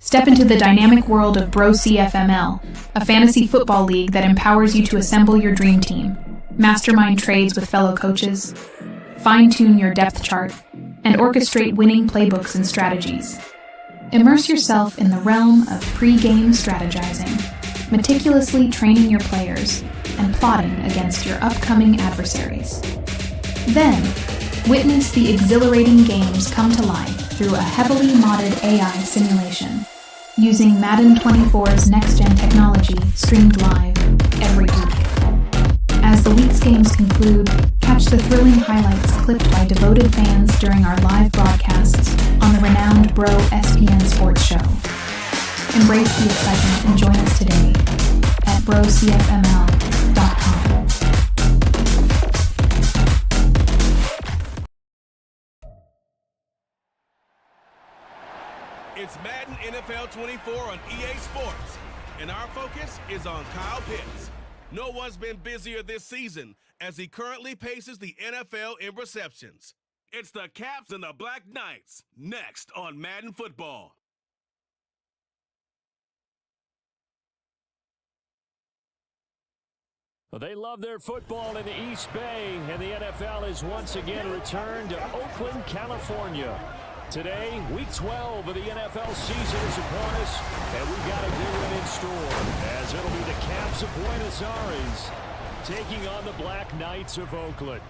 Step into the dynamic world of BROCFML, a fantasy football league that empowers you to assemble your dream team, mastermind trades with fellow coaches, fine-tune your depth chart, and orchestrate winning playbooks and strategies. Immerse yourself in the realm of pre-game strategizing, meticulously training your players, and plotting against your upcoming adversaries. Then, witness the exhilarating games come to life through a heavily modded AI simulation, using Madden 24's next-gen technology streamed live every week. As the week's games conclude, catch the thrilling highlights clipped by devoted fans during our live broadcasts on the renowned BROCFML Sports Show. Embrace the excitement and join us today at BROCFML.com. It's Madden NFL 24 on EA Sports, and our focus is on Kyle Pitts. No one's been busier this season as he currently paces the NFL in receptions. It's the Caps and the Black Knights, next on Madden Football. Well, they love their football in the East Bay, and the NFL has once again returned to Oakland, California. Today, Week 12 of the NFL season is upon us, and we've got a big one in store, as it'll be the Caps of Buenos Aires taking on the Black Knights of Oakland.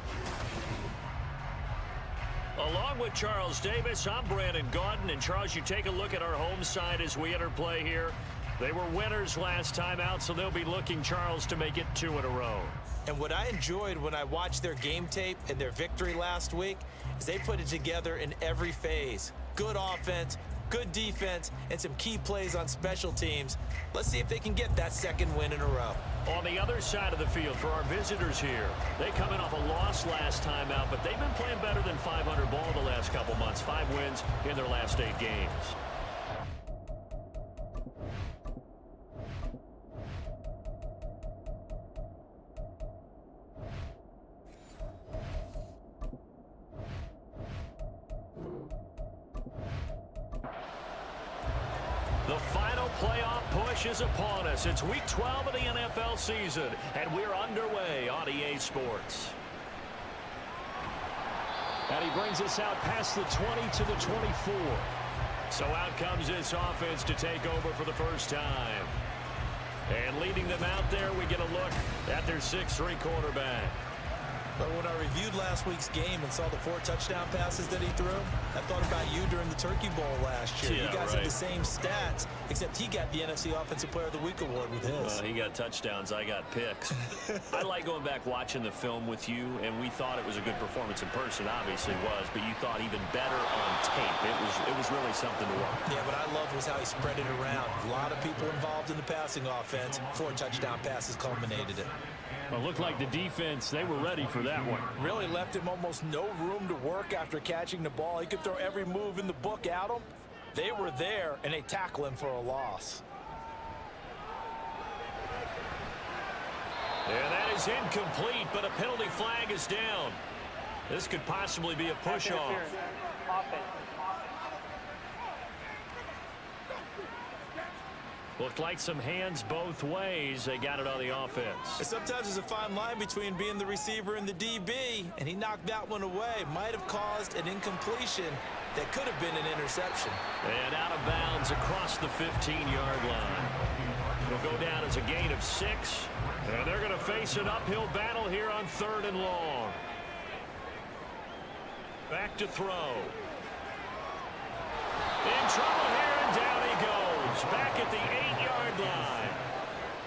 Along with Charles Davis, I'm Brandon Gaudin, and Charles, you take a look at our home side as we enter play here. They were winners last time out, so they'll be looking, Charles, to make it 2 in a row. And what I enjoyed when I watched their game tape and their victory last week is they put it together in every phase. Good offense, good defense, and some key plays on special teams. Let's see if they can get that second win in a row. On the other side of the field for our visitors here, they come in off a loss last time out, but they've been playing better than 500 ball the last couple months. 5 wins in their last 8 games. The final playoff push is upon us. It's Week 12 of the NFL season, and we're underway on EA Sports. And he brings us out past the 20 to the 24. So out comes this offense to take over for the first time. And leading them out there, we get a look at their 6'3" quarterback. But when I reviewed last week's game and saw the 4 touchdown passes that he threw, I thought about you during the Turkey Bowl last year. Yeah, you guys right. had the same stats, except he got the NFC Offensive Player of the Week award with his. He got touchdowns, I got picks. I like going back watching the film with you, and we thought it was a good performance in person, obviously was, but you thought even better on tape. It was really something to watch. Yeah, what I loved was how he spread it around. A lot of people involved in the passing offense. 4 touchdown passes culminated it. Well, it looked like the defense, they were ready for that one. Really left him almost no room to work after catching the ball. He could throw every move in the book at him. They were there, and they tackle him for a loss. And that is incomplete, but a penalty flag is down. This could possibly be a push-off. Looked like some hands both ways. They got it on the offense. And sometimes there's a fine line between being the receiver and the DB, and he knocked that one away. Might have caused an incompletion that could have been an interception. And out of bounds across the 15-yard line. It'll go down as a gain of 6. And they're going to face an uphill battle here on 3rd and long. Back to throw. In trouble here, and down he goes. Back at the 8-yard line.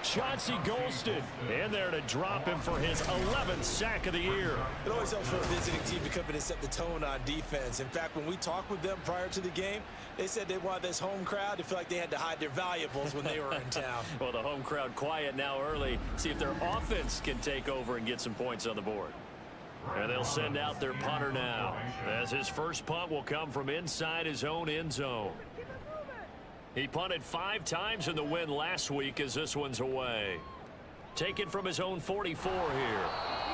Chauncey Golston in there to drop him for his 11th sack of the year. It always helps for a visiting team to come in and set the tone on defense. In fact, when we talked with them prior to the game, they said they wanted this home crowd to feel like they had to hide their valuables when they were in town. Well, the home crowd quiet now early. See if their offense can take over and get some points on the board. And they'll send out their punter now, as his first punt will come from inside his own end zone. He punted 5 times in the win last week as this one's away. Taken from his own 44 here.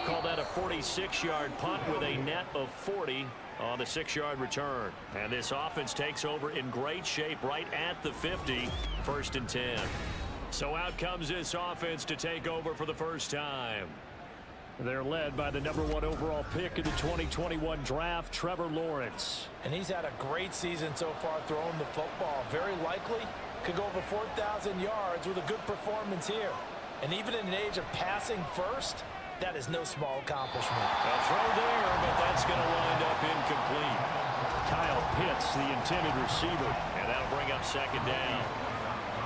Call that a 46-yard punt with a net of 40 on the 6-yard return. And this offense takes over in great shape right at the 50, 1st and 10. So out comes this offense to take over for the first time. They're led by the number 1 overall pick in the 2021 draft, Trevor Lawrence. And he's had a great season so far throwing the football. Very likely could go over 4,000 yards with a good performance here. And even in an age of passing first, that is no small accomplishment. A throw there, but that's going to wind up incomplete. Kyle Pitts, the intended receiver, and that'll bring up 2nd down.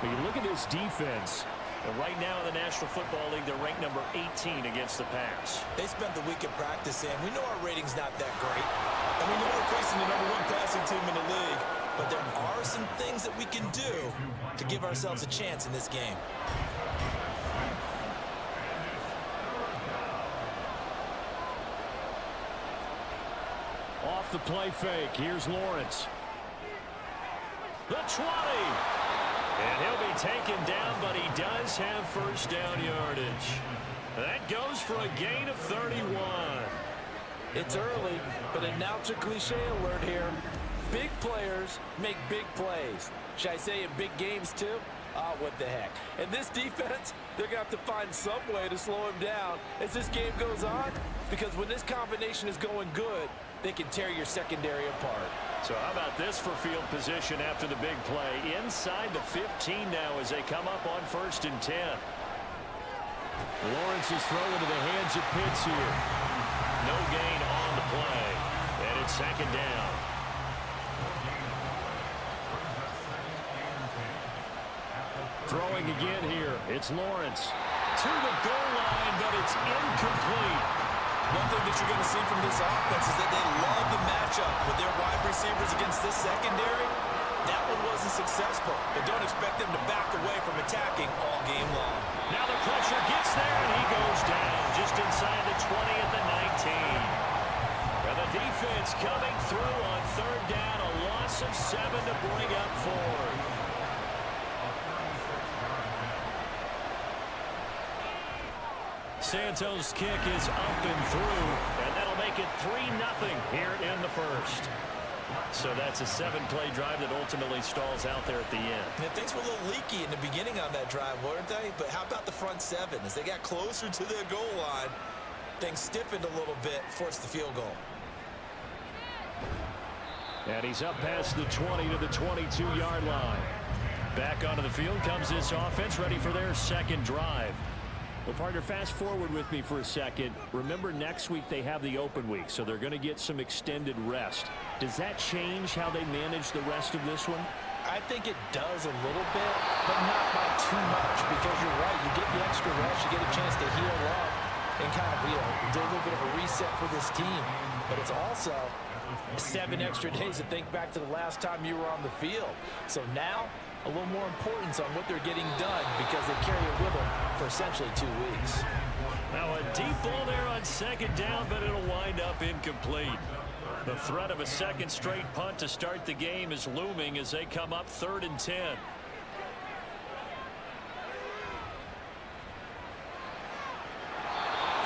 But you look at this defense. And right now in the National Football League, they're ranked number 18 against the pass. They spent the week at practice, and we know our rating's not that great. And we know we're facing the number 1 passing team in the league. But there are some things that we can do to give ourselves a chance in this game. Off the play fake, here's Lawrence. The 20. And he'll be taken down, but he does have 1st down yardage. That goes for a gain of 31. It's early, but announcer cliche alert here. Big players make big plays. Should I say in big games too? What the heck. And this defense, they're going to have to find some way to slow him down as this game goes on. Because when this combination is going good, they can tear your secondary apart. So how about this for field position after the big play? Inside the 15 now as they come up on 1st and 10. Lawrence is thrown into the hands of Pitts here. No gain on the play. And it's 2nd down. Throwing again here. It's Lawrence. To the goal line, but it's incomplete. One thing that you're going to see from this offense is that they love the matchup with their wide receivers against this secondary. That one wasn't successful, but don't expect them to back away from attacking all game long. Now the pressure gets there, and he goes down just inside the 20 at the 19. And the defense coming through on 3rd down, a loss of 7 to bring up 4th. Santos' kick is up and through, and that'll make it 3-0 here in the 1st. So that's a 7-play drive that ultimately stalls out there at the end. And things were a little leaky in the beginning on that drive, weren't they? But how about the front 7? As they got closer to their goal line, things stiffened a little bit, forced the field goal. And he's up past the 20 to the 22-yard line. Back onto the field comes this offense, ready for their 2nd drive. Well, partner, fast forward with me for a second. Remember, next week they have the open week, so they're going to get some extended rest. Does that change how they manage the rest of this one? I think it does a little bit, but not by too much, because you're right. You get the extra rest, you get a chance to heal up and kind of, do a little bit of a reset for this team. But it's also 7 extra days to think back to the last time you were on the field. So now, a little more importance on what they're getting done because they carry it with them for essentially 2 weeks. Now a deep ball there on 2nd down, but it'll wind up incomplete. The threat of a 2nd straight punt to start the game is looming as they come up 3rd and 10.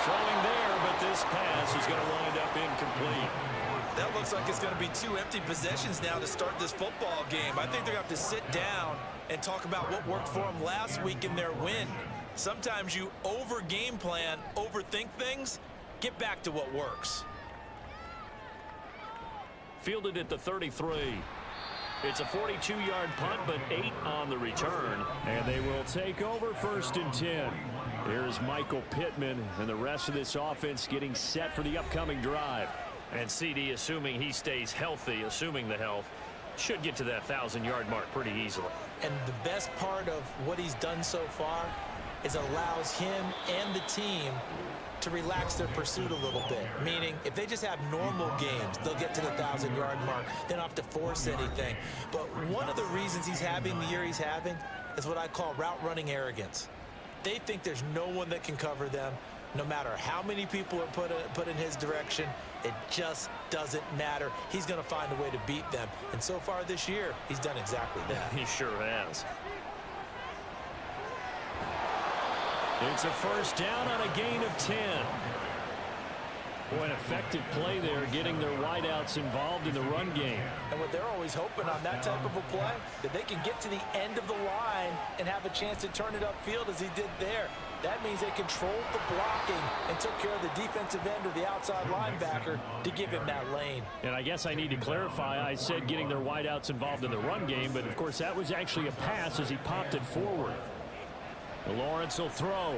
Throwing there, but this pass is going to wind up incomplete. That looks like it's going to be 2 empty possessions now to start this football game. I think they're going to have to sit down and talk about what worked for them last week in their win. Sometimes you over-game plan, overthink things, get back to what works. Fielded at the 33. It's a 42-yard punt, but 8 on the return. And they will take over 1st and 10. Here's Michael Pittman and the rest of this offense getting set for the upcoming drive. And CD, assuming he stays healthy, assuming the health, should get to that 1,000-yard mark pretty easily. And the best part of what he's done so far is allows him and the team to relax their pursuit a little bit. Meaning, if they just have normal games, they'll get to the 1,000-yard mark. They don't have to force anything. But one of the reasons he's having the year he's having is what I call route running arrogance. They think there's no one that can cover them. No matter how many people are put in his direction, it just doesn't matter. He's going to find a way to beat them. And so far this year, he's done exactly that. He sure has. It's a 1st down on a gain of 10. Boy, an effective play there, getting their wideouts involved in the run game. And what they're always hoping on that type of a play, that they can get to the end of the line and have a chance to turn it upfield as he did there. That means they controlled the blocking and took care of the defensive end or the outside linebacker to give him that lane. And I guess I need to clarify, I said getting their wideouts involved in the run game, but of course that was actually a pass as he popped it forward. Lawrence will throw.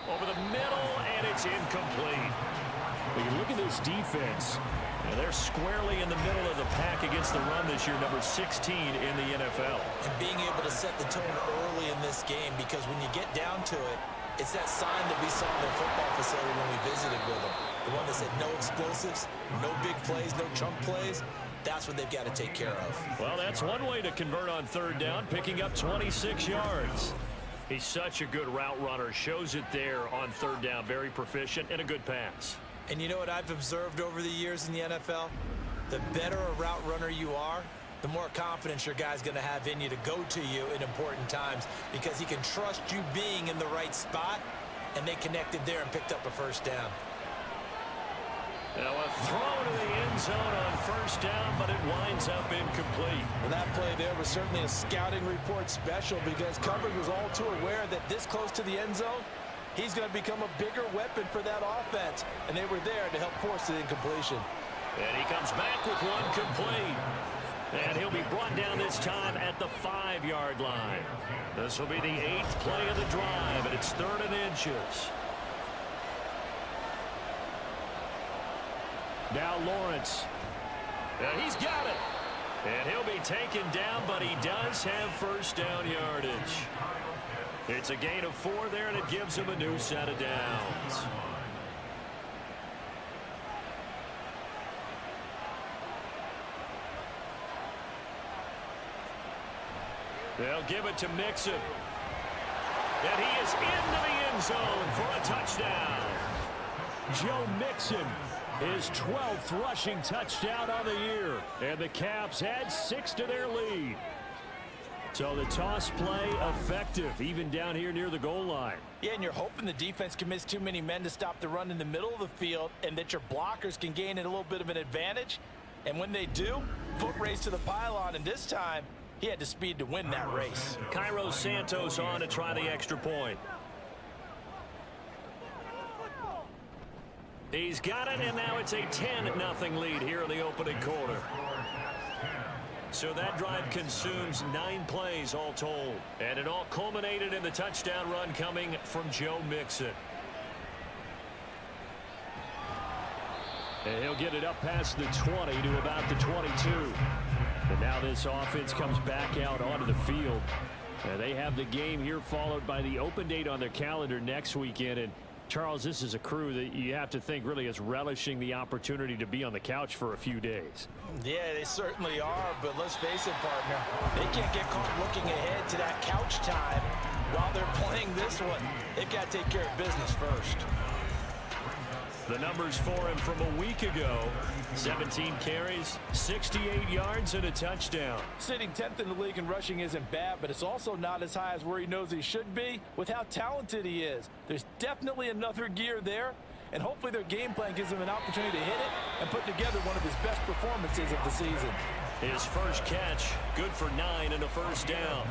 Over the middle, and it's incomplete. But you look at this defense, and they're squarely in the middle of the pack against the run this year, number 16 in the NFL. And being able to set the tone early in this game, because when you get down to it, it's that sign that we saw in their football facility when we visited with them. The one that said no explosives, no big plays, no chunk plays. That's what they've got to take care of. Well, that's one way to convert on third down, picking up 26 yards. He's such a good route runner. Shows it there on third down. Very proficient and a good pass. And you know what I've observed over the years in the NFL? The better a route runner you are, the more confidence your guy's going to have in you to go to you in important times, because he can trust you being in the right spot, and they connected there and picked up a first down. Now a throw to the end zone on first down, but it winds up incomplete. Well, that play there was certainly a scouting report special, because coverage was all too aware that this close to the end zone, he's going to become a bigger weapon for that offense, and they were there to help force the incompletion. And he comes back with one complete. And he'll be brought down this time at the 5-yard line. This will be the 8th play of the drive, and it's 3rd and inches. Now Lawrence. And he's got it. And he'll be taken down, but he does have first down yardage. It's a gain of 4 there, and it gives him a new set of downs. They'll give it to Mixon. And he is into the end zone for a touchdown. Joe Mixon, his 12th rushing touchdown on the year. And the Caps add 6 to their lead. So the toss play effective, even down here near the goal line. Yeah, and you're hoping the defense can miss too many men to stop the run in the middle of the field, and that your blockers can gain a little bit of an advantage. And when they do, foot race to the pylon, and this time, he had the speed to win that race. Cairo Santos on to try the extra point. He's got it, and now it's a 10-0 lead here in the opening quarter. So that drive consumes 9 plays all told. And it all culminated in the touchdown run coming from Joe Mixon. And he'll get it up past the 20 to about the 22. And now this offense comes back out onto the field. They have the game here followed by the open date on their calendar next weekend. And Charles, this is a crew that you have to think really is relishing the opportunity to be on the couch for a few days. Yeah, they certainly are, but let's face it, partner. They can't get caught looking ahead to that couch time while they're playing this one. They've got to take care of business first. The numbers for him from a week ago: 17 carries, 68 yards, and a touchdown. Sitting 10th in the league in rushing isn't bad, but it's also not as high as where he knows he should be with how talented he is. There's definitely another gear there, and hopefully their game plan gives him an opportunity to hit it and put together one of his best performances of the season. His first catch, good for 9 and a first down.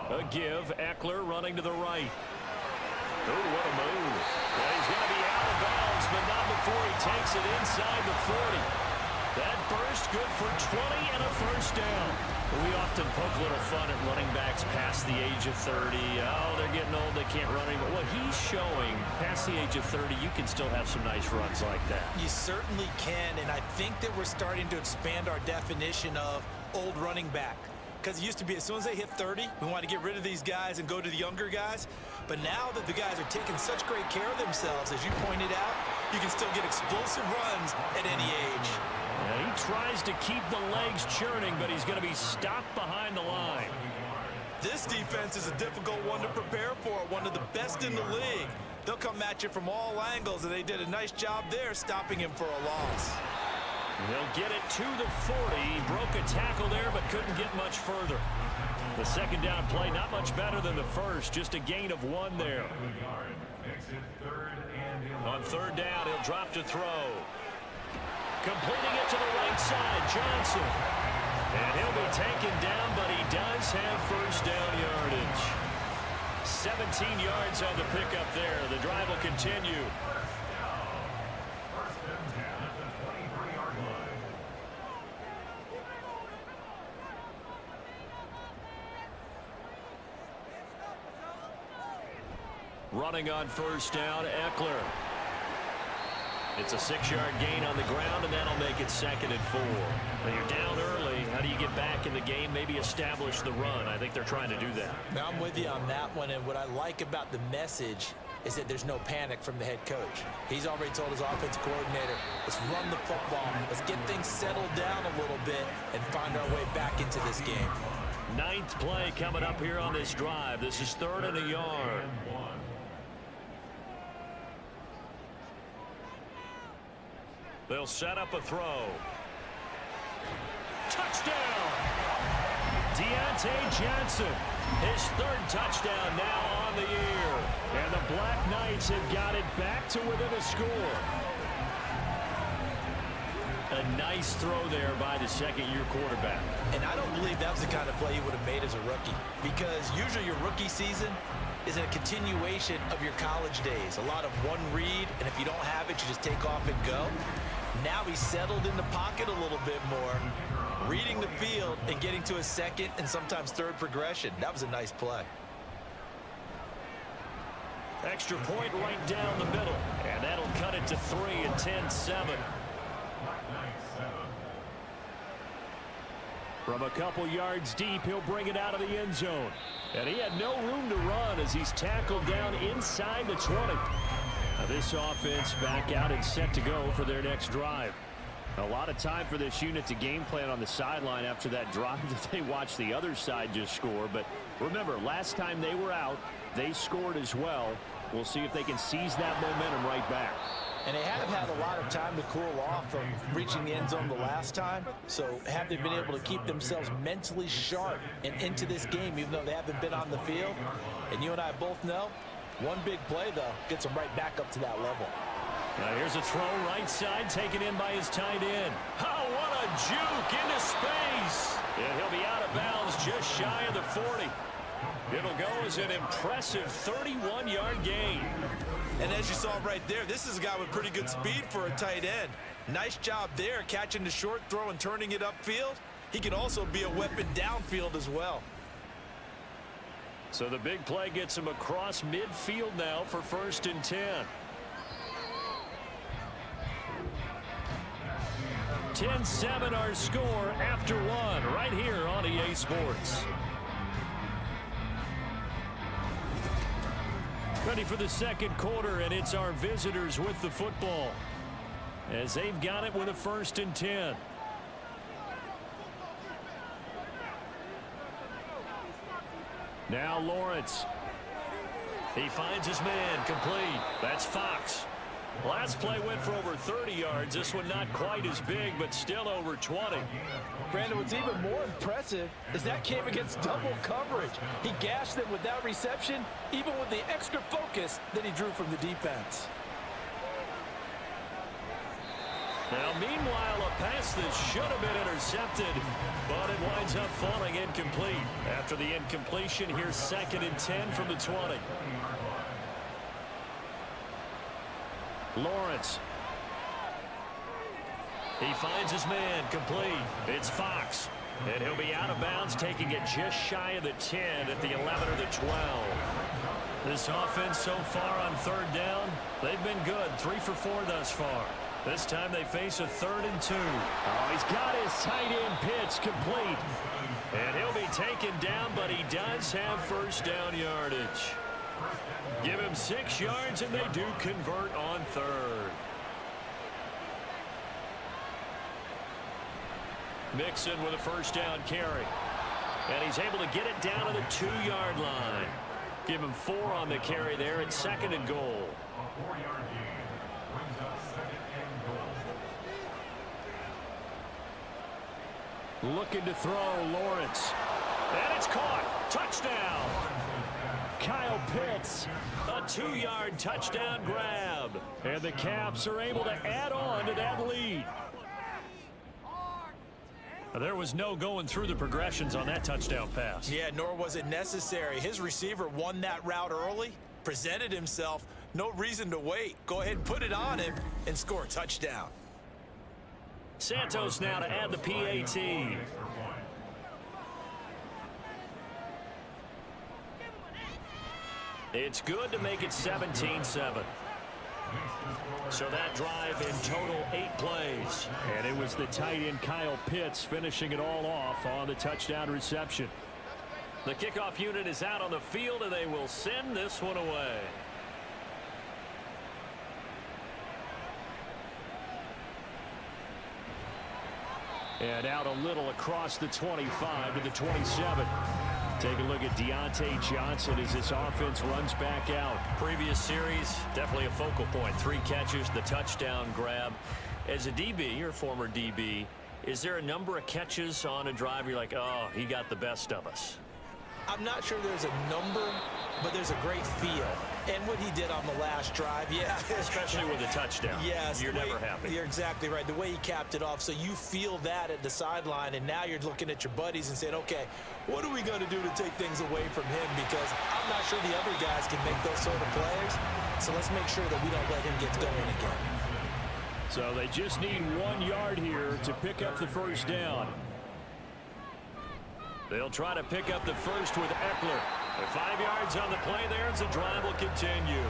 A give, Eckler running to the right. Oh, what a move. Well, he's going to be out of bounds, but not before he takes it inside the 40. That burst good for 20 and a first down. We often poke a little fun at running backs past the age of 30. Oh, they're getting old, they can't run anymore. Well, he's showing past the age of 30, you can still have some nice runs like that. You certainly can, and I think that we're starting to expand our definition of old running back. Because it used to be as soon as they hit 30, we want to get rid of these guys and go to the younger guys. But now that the guys are taking such great care of themselves, as you pointed out, you can still get explosive runs at any age. Yeah, he tries to keep the legs churning, but he's going to be stopped behind the line. This defense is a difficult one to prepare for, one of the best in the league. They'll come at you from all angles, and they did a nice job there stopping him for a loss. He'll get it to the 40. He broke a tackle there, but couldn't get much further. The second down play, not much better than the first, just a gain of 1 there. On third down, he'll drop to throw. Completing it to the right side, Johnson. And he'll be taken down, but he does have first down yardage. 17 yards on the pickup there. The drive will continue. Running on first down, Eckler. It's a 6-yard gain on the ground, and that'll make it 2nd and 4. Now you're down early. How do you get back in the game? Maybe establish the run. I think they're trying to do that. Now I'm with you on that one, and what I like about the message is that there's no panic from the head coach. He's already told his offensive coordinator, let's run the football. Let's get things settled down a little bit and find our way back into this game. 9th play coming up here on this drive. This is 3rd and a yard. They'll set up a throw. Touchdown! Deontay Johnson, his 3rd touchdown now on the year. And the Black Knights have got it back to within a score. A nice throw there by the second-year quarterback. And I don't believe that was the kind of play he would have made as a rookie, because usually your rookie season is a continuation of your college days. A lot of one read, and if you don't have it, you just take off and go. Now he's settled in the pocket a little bit more, reading the field and getting to a 2nd and sometimes 3rd progression. That was a nice play. Extra point right down the middle, and that'll cut it to 3 and 10-7. From a couple yards deep, he'll bring it out of the end zone. And he had no room to run as he's tackled down inside the 20. Now this offense back out and set to go for their next drive. A lot of time for this unit to game plan on the sideline after that drive that they watched the other side just score. But remember, last time they were out, they scored as well. We'll see if they can seize that momentum right back. And they have had a lot of time to cool off from reaching the end zone the last time. So have they been able to keep themselves mentally sharp and into this game, even though they haven't been on the field? And you and I both know, one big play, though, gets them right back up to that level. Now here's a throw right side, taken in by his tight end. Oh, what a juke into space. And he'll be out of bounds just shy of the 40. It'll go as an impressive 31-yard gain. And as you saw right there, this is a guy with pretty good speed for a tight end. Nice job there, catching the short throw and turning it upfield. He can also be a weapon downfield as well. So the big play gets him across midfield now for 1st and 10. 10-7 our score after 1 right here on EA Sports. Ready for the second quarter, and it's our visitors with the football as they've got it with a 1st and 10. Now Lawrence. He finds his man, complete. That's Fox. Last play went for over 30 yards. This one not quite as big, but still over 20. Brandon, what's even more impressive is that came against double coverage. He gashed them with that reception, even with the extra focus that he drew from the defense. Now, meanwhile, a pass that should have been intercepted, but it winds up falling incomplete. After the incompletion, here's 2nd and 10 from the 20. Lawrence. He finds his man, complete. It's Fox. And he'll be out of bounds, taking it just shy of the 10 at the 11 or the 12. This offense so far on 3rd down, they've been good. 3 for 4 thus far. This time they face a 3rd and 2. Oh, he's got his tight end pitch complete. And he'll be taken down, but he does have 1st down yardage. Give him 6 yards, and they do convert on 3rd. Mixon with a 1st down carry. And he's able to get it down to the 2-yard line. Give him 4 on the carry there at 2nd and goal. Looking to throw, Lawrence. And it's caught. Touchdown. Kyle Pitts, a 2-yard touchdown grab. And the Caps are able to add on to that lead. There was no going through the progressions on that touchdown pass. Yeah, nor was it necessary. His receiver won that route early, presented himself. No reason to wait. Go ahead and put it on him and score a touchdown. Santos now to add the PAT. It's good to make it 17-7. So that drive in total 8 plays. And it was the tight end Kyle Pitts finishing it all off on the touchdown reception. The kickoff unit is out on the field, and they will send this one away. And out a little across the 25 to the 27. Take a look at Deontay Johnson as this offense runs back out. Previous series, definitely a focal point. 3 catches, the touchdown grab. As a DB, or former DB, is there a number of catches on a drive you're like, oh, he got the best of us? I'm not sure there's a number, but there's a great feel. And what he did on the last drive, yeah. Especially with a touchdown. Yes. You're never happy. You're exactly right. The way he capped it off, so you feel that at the sideline, and now you're looking at your buddies and saying, okay, what are we going to do to take things away from him? Because I'm not sure the other guys can make those sort of plays. So let's make sure that we don't let him get going again. So they just need 1 yard here to pick up the first down. They'll try to pick up the first with Eckler. 5 yards on the play there as the drive will continue.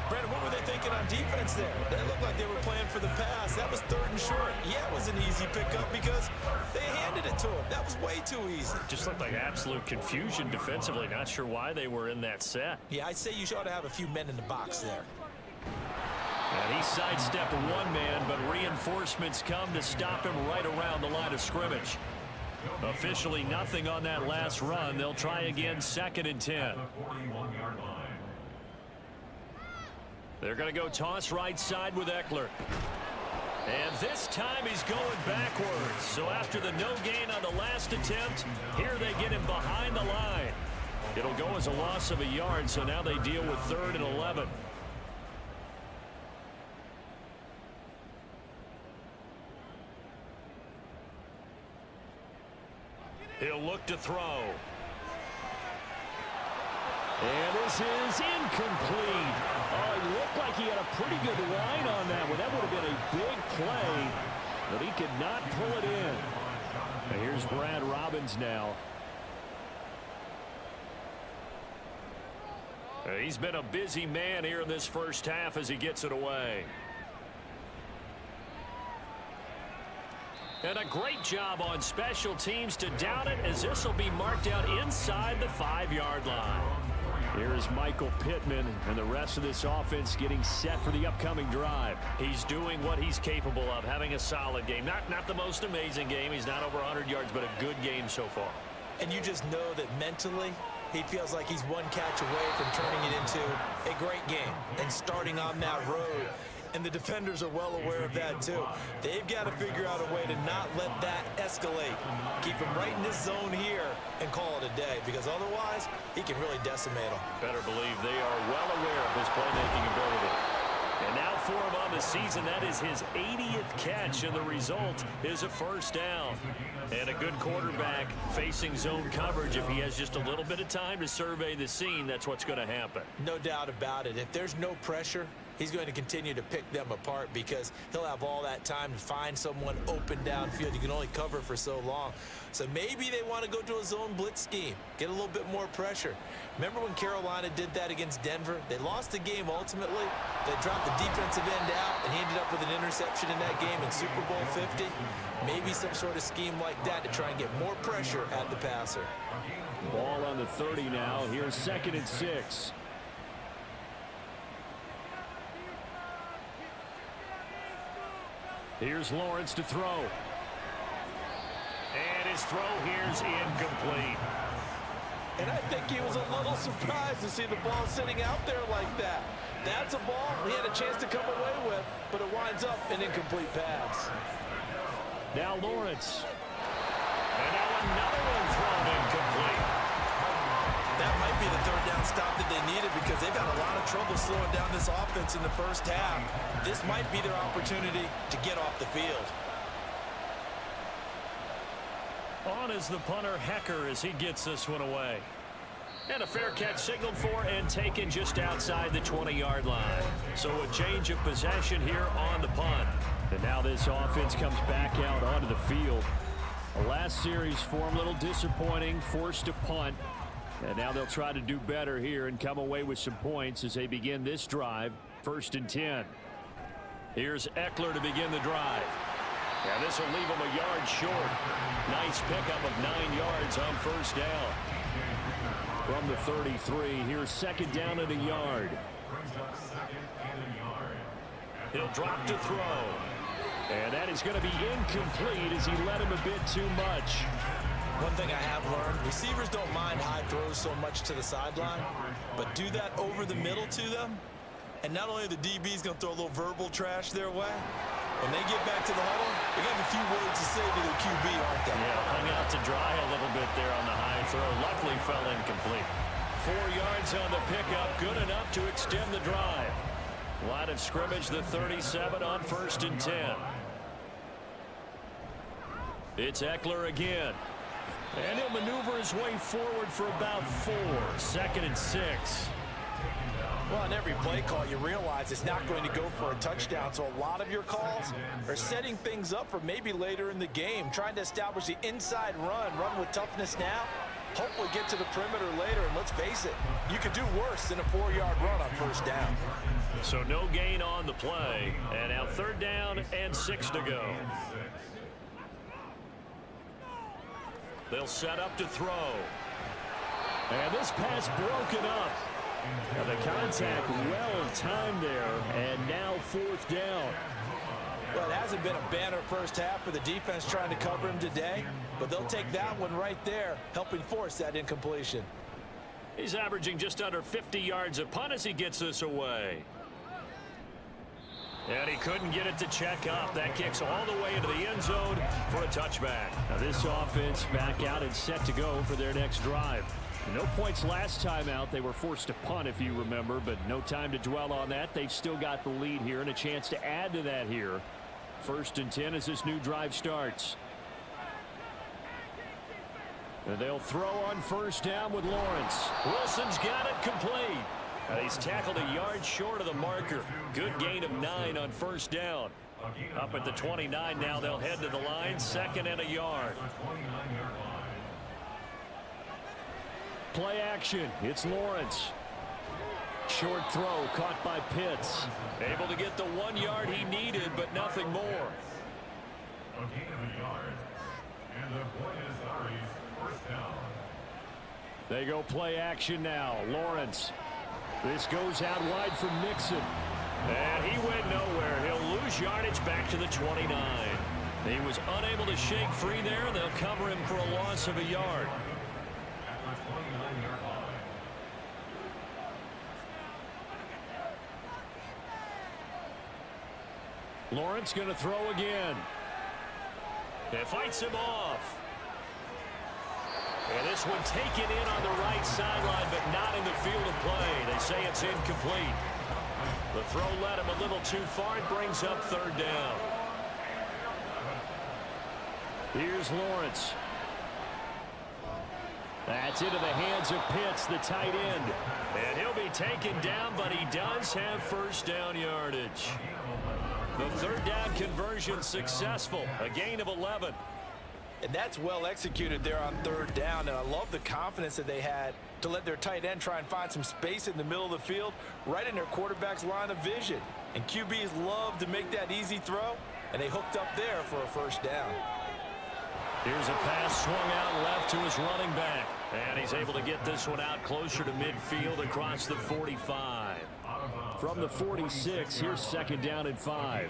Brandon, what were they thinking on defense there? They looked like they were playing for the pass. That was 3rd and short. Yeah, it was an easy pickup because they handed it to him. That was way too easy. Just looked like absolute confusion defensively. Not sure why they were in that set. Yeah, I'd say you ought to have a few men in the box there. And he sidestepped 1 man, but reinforcements come to stop him right around the line of scrimmage. Officially nothing on that last run. They'll try again, 2nd and 10. They're going to go toss right side with Eckler. And this time he's going backwards. So after the no gain on the last attempt, here they get him behind the line. It'll go as a loss of a yard, so now they deal with 3rd and 11. He'll look to throw. And this is incomplete. Oh, it looked like he had a pretty good line on that one. That would have been a big play, but he could not pull it in. And here's Brad Robbins now. He's been a busy man here in this first half as he gets it away. And a great job on special teams to down it, as this will be marked out inside the 5-yard line. Here is Michael Pittman and the rest of this offense getting set for the upcoming drive. He's doing what he's capable of, having a solid game. Not the most amazing game. He's not over 100 yards, but a good game so far. And you just know that mentally, he feels like he's 1 catch away from turning it into a great game and starting on that road. And the defenders are well aware of that, too. They've got to figure out a way to not let that escalate. Keep him right in this zone here and call it a day, because otherwise, he can really decimate them. Better believe they are well aware of his playmaking ability. And now for him on the season, that is his 80th catch, and the result is a first down. And a good quarterback facing zone coverage. If he has just a little bit of time to survey the scene, that's what's going to happen. No doubt about it. If there's no pressure, he's going to continue to pick them apart because he'll have all that time to find someone open downfield. You can only cover for so long. So maybe they want to go to a zone blitz scheme, get a little bit more pressure. Remember when Carolina did that against Denver? They lost the game ultimately. They dropped the defensive end out, and he ended up with an interception in that game in Super Bowl 50. Maybe some sort of scheme like that to try and get more pressure at the passer. Ball on the 30 now. Here's 2nd and 6. Here's Lawrence to throw. And his throw here's incomplete. And I think he was a little surprised to see the ball sitting out there like that. That's a ball he had a chance to come away with, but it winds up an incomplete pass. Now Lawrence. And now another one thrown incomplete. That might be the third down stop that they needed because they've had a lot of trouble slowing down this offense in the first half. This might be their opportunity to get off the field. On is the punter, Hecker, as he gets this one away. And a fair catch signaled for and taken just outside the 20-yard line. So a change of possession here on the punt. And now this offense comes back out onto the field. The last series for them, a little disappointing, forced to punt. And now they'll try to do better here and come away with some points as they begin this drive. 1st and 10. Here's Eckler to begin the drive. And this will leave him a yard short. Nice pickup of 9 yards on first down. From the 33, here's 2nd down and a yard. He'll drop to throw. And that is going to be incomplete as he led him a bit too much. One thing I have learned, receivers don't mind high throws so much to the sideline, but do that over the middle to them, and not only are the DBs going to throw a little verbal trash their way, when they get back to the huddle, they got a few words to say to their QB, aren't they? Yeah, hung out to dry a little bit there on the high throw. Luckily fell incomplete. 4 yards on the pickup, good enough to extend the drive. Line of scrimmage, the 37 on 1st and 10. It's Eckler again. And he'll maneuver his way forward for about 4. 2nd and 6. Well, on every play call, you realize it's not going to go for a touchdown, so a lot of your calls are setting things up for maybe later in the game, trying to establish the inside run with toughness now, hopefully get to the perimeter later, and let's face it, you could do worse than a 4-yard run on 1st down. So no gain on the play, and now 3rd down and 6 to go. They'll set up to throw. And this pass broken up. Now the contact well timed there, and now 4th down. Well, it hasn't been a banner first half for the defense trying to cover him today, but they'll take that one right there, helping force that incompletion. He's averaging just under 50 yards a punt as he gets this away. And he couldn't get it to check up. That kicks all the way into the end zone for a touchback. Now this offense back out and set to go for their next drive. No points last time out. They were forced to punt, if you remember, but no time to dwell on that. They've still got the lead here and a chance to add to that here. 1st and 10 as this new drive starts. And they'll throw on 1st down with Lawrence. Wilson's got it complete. He's tackled a yard short of the marker. Good gain of 9 on 1st down. Up at the 29 now, they'll head to the line. 2nd and a yard. Play action. It's Lawrence. Short throw caught by Pitts. Able to get the 1 yard he needed, but nothing more. A gain of a yard. And the Buenos Aires 1st down. They go play action now. Lawrence. This goes out wide for Mixon. And he went nowhere. He'll lose yardage back to the 29. He was unable to shake free there. They'll cover him for a loss of a yard. Lawrence going to throw again. It fights him off. And this one taken in on the right sideline, but not in the field of play. They say it's incomplete. The throw led him a little too far. It brings up 3rd down. Here's Lawrence. That's into the hands of Pitts, the tight end. And he'll be taken down, but he does have 1st down yardage. The 3rd down conversion successful. A gain of 11. And that's well executed there on 3rd down, and I love the confidence that they had to let their tight end try and find some space in the middle of the field, right in their quarterback's line of vision. And QBs love to make that easy throw, and they hooked up there for a 1st down. Here's a pass swung out left to his running back, and he's able to get this one out closer to midfield across the 45. From the 46, here's 2nd down and 5.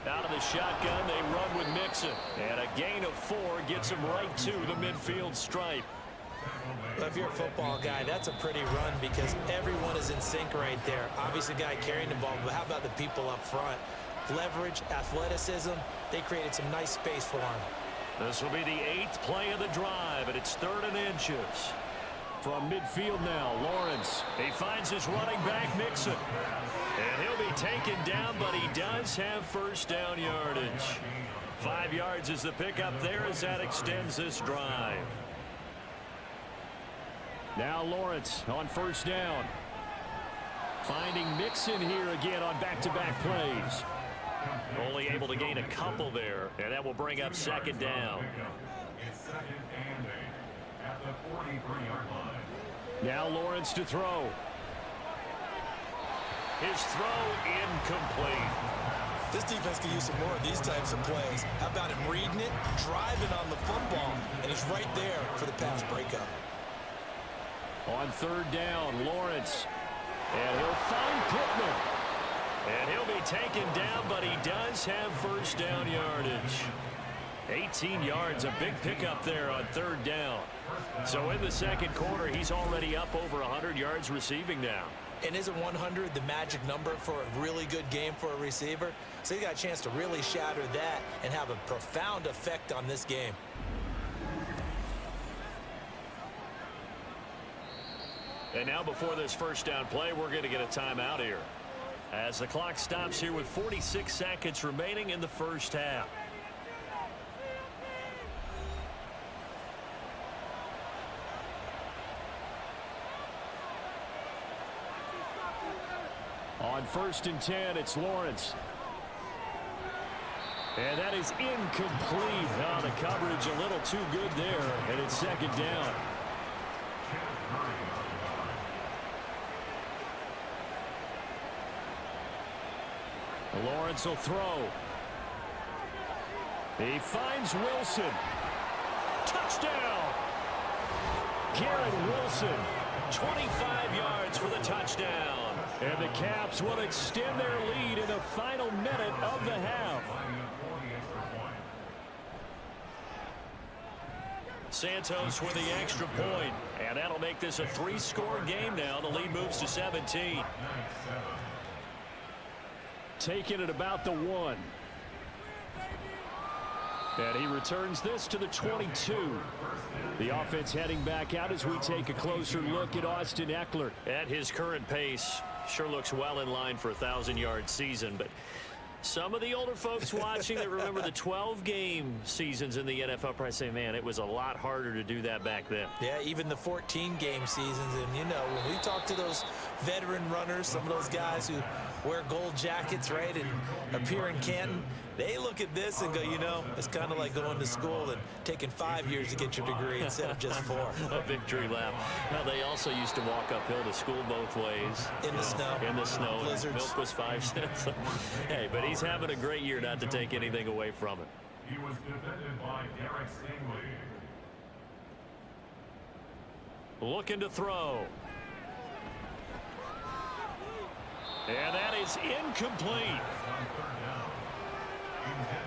Out of the shotgun, they run with Mixon. And a gain of 4 gets him right to the midfield stripe. Well, if you're a football guy, that's a pretty run because everyone is in sync right there. Obviously, the guy carrying the ball, but how about the people up front? Leverage, athleticism, they created some nice space for him. This will be the 8th play of the drive, and it's 3rd and inches. From midfield now, Lawrence. He finds his running back, Mixon. And he'll be taken down, but he does have first down yardage. 5 yards is the pickup there as that extends this drive. Now Lawrence on first down. Finding Mixon here again on back-to-back plays. Only able to gain a couple there, and that will bring up 2nd down. It's 2nd and 8 at the 43-yard line. Now Lawrence to throw. His throw incomplete. This defense can use some more of these types of plays. How about him reading it, driving on the football, and he's right there for the pass breakup. On 3rd down, Lawrence. And he'll find Pittman. And he'll be taken down, but he does have first down yardage. 18 yards, a big pickup there on 3rd down. So in the 2nd quarter, he's already up over 100 yards receiving now. And isn't 100 the magic number for a really good game for a receiver? So he got a chance to really shatter that and have a profound effect on this game. And now before this first down play, we're going to get a timeout here, as the clock stops here with 46 seconds remaining in the first half. On 1st and 10, it's Lawrence. And that is incomplete. Oh, the coverage a little too good there, and it's 2nd down. Lawrence will throw. He finds Wilson. Touchdown! Garrett Wilson, 25 yards for the touchdown. And the Caps will extend their lead in the final minute of the half. Santos with the extra point, and that'll make this a 3-score game now. The lead moves to 17. Taking it about the 1. And he returns this to the 22. The offense heading back out as we take a closer look at Austin Eckler. At his current pace, sure looks well in line for a 1,000-yard season, but some of the older folks watching that remember the 12-game seasons in the NFL probably say, man, it was a lot harder to do that back then. Yeah, even the 14-game seasons. And, you know, when we talk to those veteran runners, some of those guys who wear gold jackets, right, and appear in Canton, they look at this and go, you know, it's kind of like going to school and taking 5 years to get your degree instead of just 4. A victory lap. Now, they also used to walk uphill to school both ways. In the snow. In the snow. Blizzards. Milk was 5 cents. Hey, but he's having a great year, not to take anything away from it. He was defended by Derek Stingley. Looking to throw. And that is incomplete.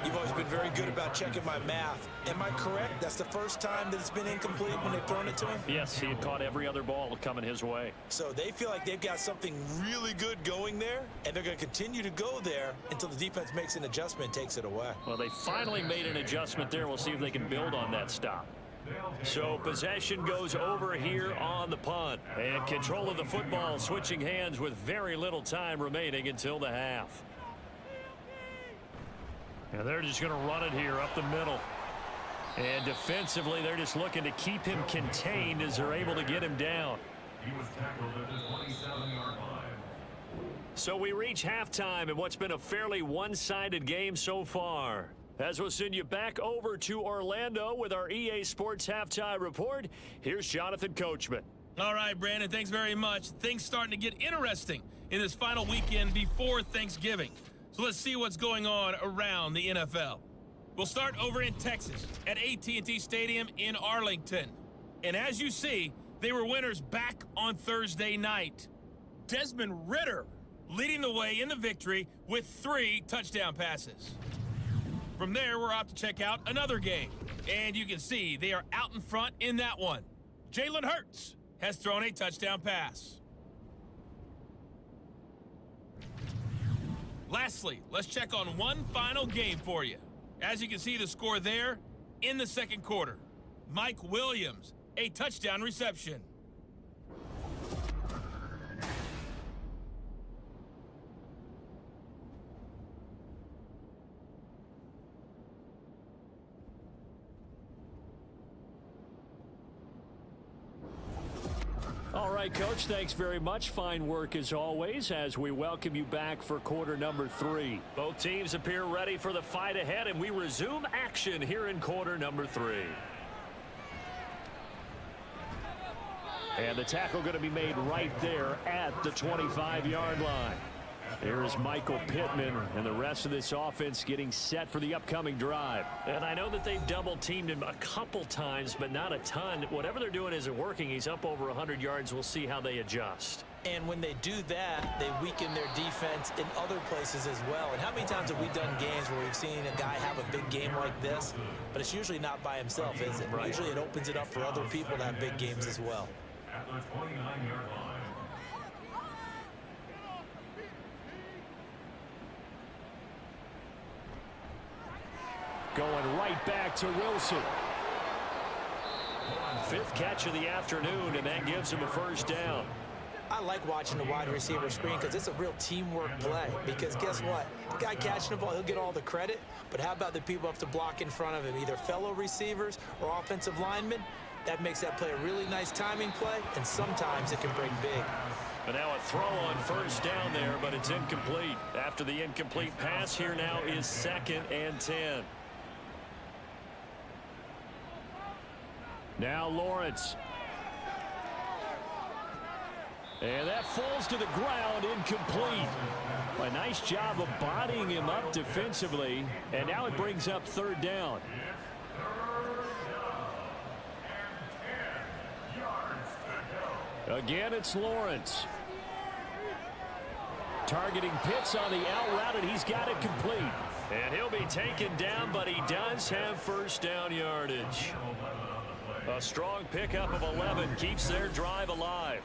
You've always been very good about checking my math. Am I correct? That's the first time that it's been incomplete when they've thrown it to him? Yes, he had caught every other ball coming his way. So they feel like they've got something really good going there, and they're going to continue to go there until the defense makes an adjustment and takes it away. Well, they finally made an adjustment there. We'll see if they can build on that stop. So possession goes over here on the punt. And control of the football switching hands with very little time remaining until the half. And they're just going to run it here up the middle. And defensively, they're just looking to keep him contained as they're able to get him down. He was tackled at the 27-yard line. So we reach halftime in what's been a fairly one-sided game so far. As we'll send you back over to Orlando with our EA Sports Halftime Report, here's Jonathan Coachman. All right, Brandon, thanks very much. Things starting to get interesting in this final weekend before Thanksgiving. So let's see what's going on around the NFL. We'll start over in Texas at AT&T Stadium in Arlington. And as you see, they were winners back on Thursday night. Desmond Ridder leading the way in the victory with 3 touchdown passes. From there, we're off to check out another game. And you can see they are out in front in that one. Jalen Hurts has thrown a touchdown pass. Lastly, let's check on one final game for you. As you can see the score there in the second quarter. Mike Williams, a touchdown reception. All right, Coach, thanks very much. Fine work as always as we welcome you back for quarter number 3. Both teams appear ready for the fight ahead, and we resume action here in quarter number 3. And the tackle going to be made right there at the 25-yard line. Here's Michael Pittman and the rest of this offense getting set for the upcoming drive. And I know that they've double-teamed him a couple times, but not a ton. Whatever they're doing isn't working. He's up over 100 yards. We'll see how they adjust. And when they do that, they weaken their defense in other places as well. And how many times have we done games where we've seen a guy have a big game like this, but it's usually not by himself, is it? Right. Usually it opens it up for other people to have big games as well. At the 29-yard line. Going right back to Wilson. 5th catch of the afternoon, and that gives him a first down. I like watching the wide receiver screen because it's a real teamwork play. Because guess what? The guy catching the ball, he'll get all the credit. But how about the people who have to block in front of him, either fellow receivers or offensive linemen? That makes that play a really nice timing play, and sometimes it can break big. But now a throw on first down there, but it's incomplete. After the incomplete pass, here now is 2nd and 10. Now Lawrence. And that falls to the ground, incomplete. A nice job of bodying him up defensively. And now it brings up 3rd down. Again, it's Lawrence. Targeting Pitts on the out route, and he's got it complete. And he'll be taken down, but he does have first down yardage. A strong pickup of 11 keeps their drive alive.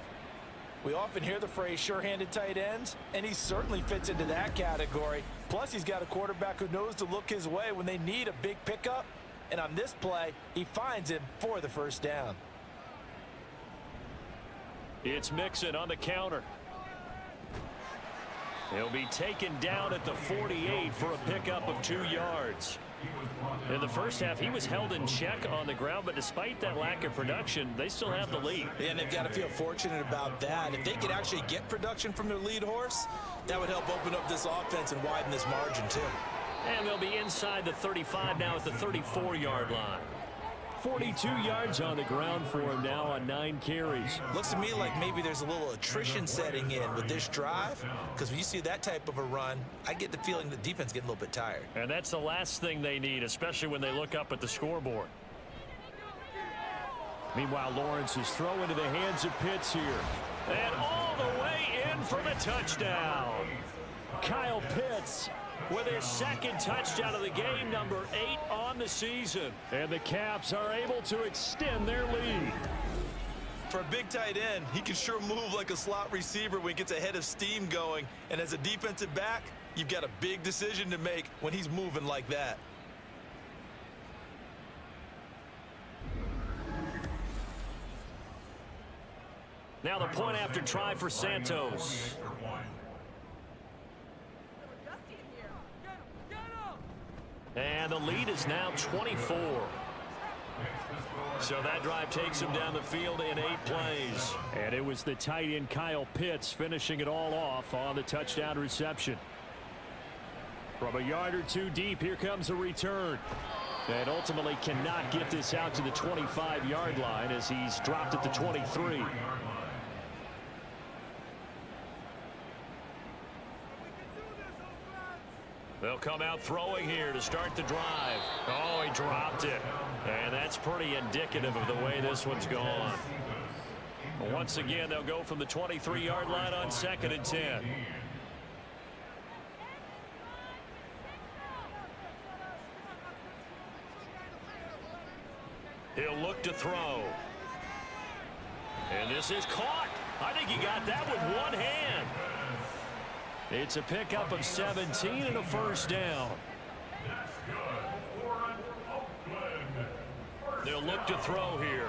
We often hear the phrase sure-handed tight ends, and he certainly fits into that category. Plus, he's got a quarterback who knows to look his way when they need a big pickup. And on this play, he finds him for the first down. It's Mixon on the counter. He'll be taken down at the 48 for a pickup of 2 yards. In the first half, he was held in check on the ground, but despite that lack of production, they still have the lead. And they've got to feel fortunate about that. If they could actually get production from their lead horse, that would help open up this offense and widen this margin too. And they'll be inside the 35 now at the 34-yard line. 42 yards on the ground for him now on 9 carries. Looks to me like maybe there's a little attrition setting in with this drive, because when you see that type of a run, I get the feeling the defense getting a little bit tired. And that's the last thing they need, especially when they look up at the scoreboard. Meanwhile, Lawrence is thrown into the hands of Pitts here. And all the way in for the touchdown. Kyle Pitts with his 2nd touchdown of the game, number 8 on the season. And the Caps are able to extend their lead. For a big tight end, he can sure move like a slot receiver when he gets a head of steam going. And as a defensive back, you've got a big decision to make when he's moving like that. Now the point after try for Santos. And the lead is now 24. So that drive takes him down the field in 8 plays. And it was the tight end Kyle Pitts finishing it all off on the touchdown reception. From a yard or 2 deep, here comes a return. And ultimately cannot get this out to the 25-yard line as he's dropped at the 23. They'll come out throwing here to start the drive. Oh, he dropped it. And that's pretty indicative of the way this one's gone. Once again, they'll go from the 23-yard line on 2nd and 10. He'll look to throw. And this is caught. I think he got that with one hand. It's a pickup of 17 and a first down. They'll look to throw here.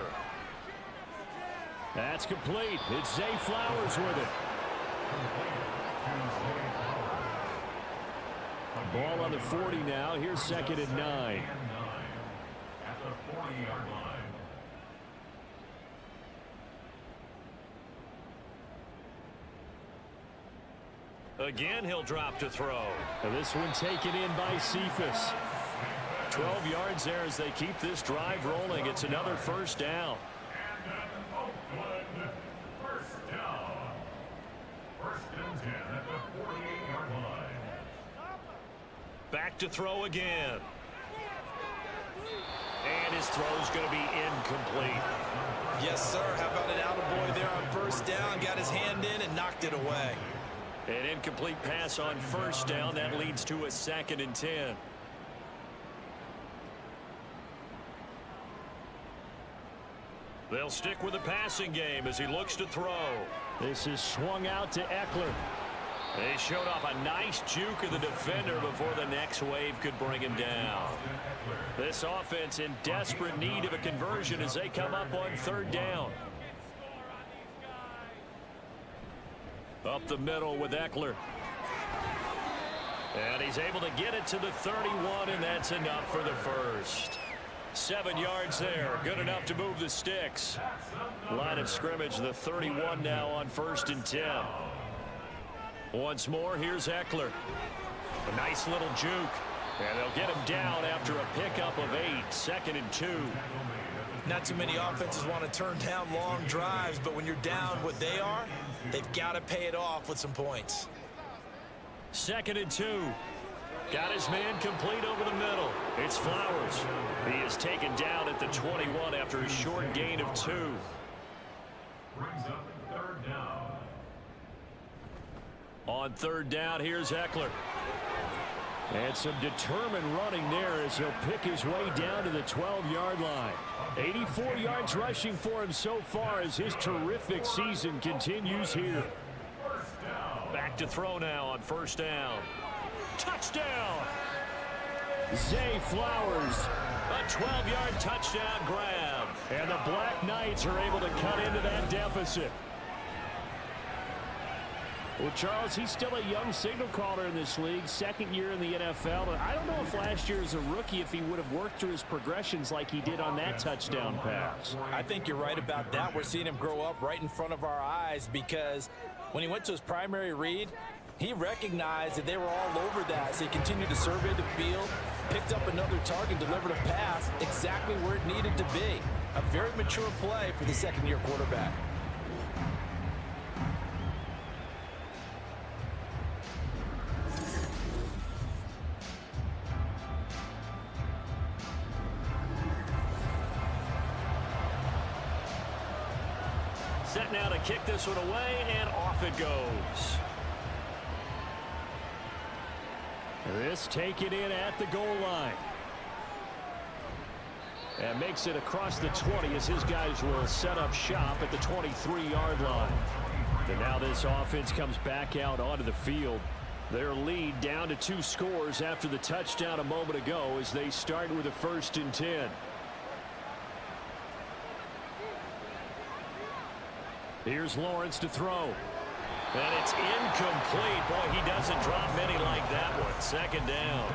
That's complete. It's Zay Flowers with it. Ball on the 40 now. Here's 2nd and 9. At the 40-yard line. Again, he'll drop to throw. And this one taken in by Cephas. 12 yards there as they keep this drive rolling. It's another first down. And Oakland, first down. 1st and 10 at the 48-yard line. Back to throw again. And his throw's going to be incomplete. Yes, sir. How about an attaboy there on first down? Got his hand in and knocked it away. An incomplete pass on first down. That leads to a 2nd and 10. They'll stick with the passing game as he looks to throw. This is swung out to Eckler. They showed off a nice juke of the defender before the next wave could bring him down. This offense in desperate need of a conversion as they come up on 3rd down. Up the middle with Eckler. And he's able to get it to the 31, and that's enough for the first. 7 yards there. Good enough to move the sticks. Line of scrimmage, the 31 now on 1st and 10. Once more, here's Eckler. A nice little juke. And they'll get him down after a pickup of 8. 2nd and 2. Not too many offenses want to turn down long drives, but when you're down what they are, they've got to pay it off with some points. 2nd and 2. Got his man complete over the middle. It's Flowers. He is taken down at the 21 after a short gain of 2. Brings up 3rd down. On 3rd down, here's Eckler. And some determined running there as he'll pick his way down to the 12-yard line. 84 yards rushing for him so far as his terrific season continues here. Back to throw now on 1st down. Touchdown! Zay Flowers. A 12-yard touchdown grab. And the Black Knights are able to cut into that deficit. Well, Charles, he's still a young signal caller in this league, 2nd year in the NFL. And I don't know if last year as a rookie, if he would have worked through his progressions like he did on that touchdown pass. I think you're right about that. We're seeing him grow up right in front of our eyes because when he went to his primary read, he recognized that they were all over that. So he continued to survey the field, picked up another target, delivered a pass exactly where it needed to be. A very mature play for the 2nd-year quarterback. Set now to kick this one away, and off it goes. This taken in at the goal line. And makes it across the 20 as his guys will set up shop at the 23-yard line. And now this offense comes back out onto the field. Their lead down to 2 scores after the touchdown a moment ago as they start with a 1st and 10. Here's Lawrence to throw. And it's incomplete. Boy, he doesn't drop many like that one. 2nd down.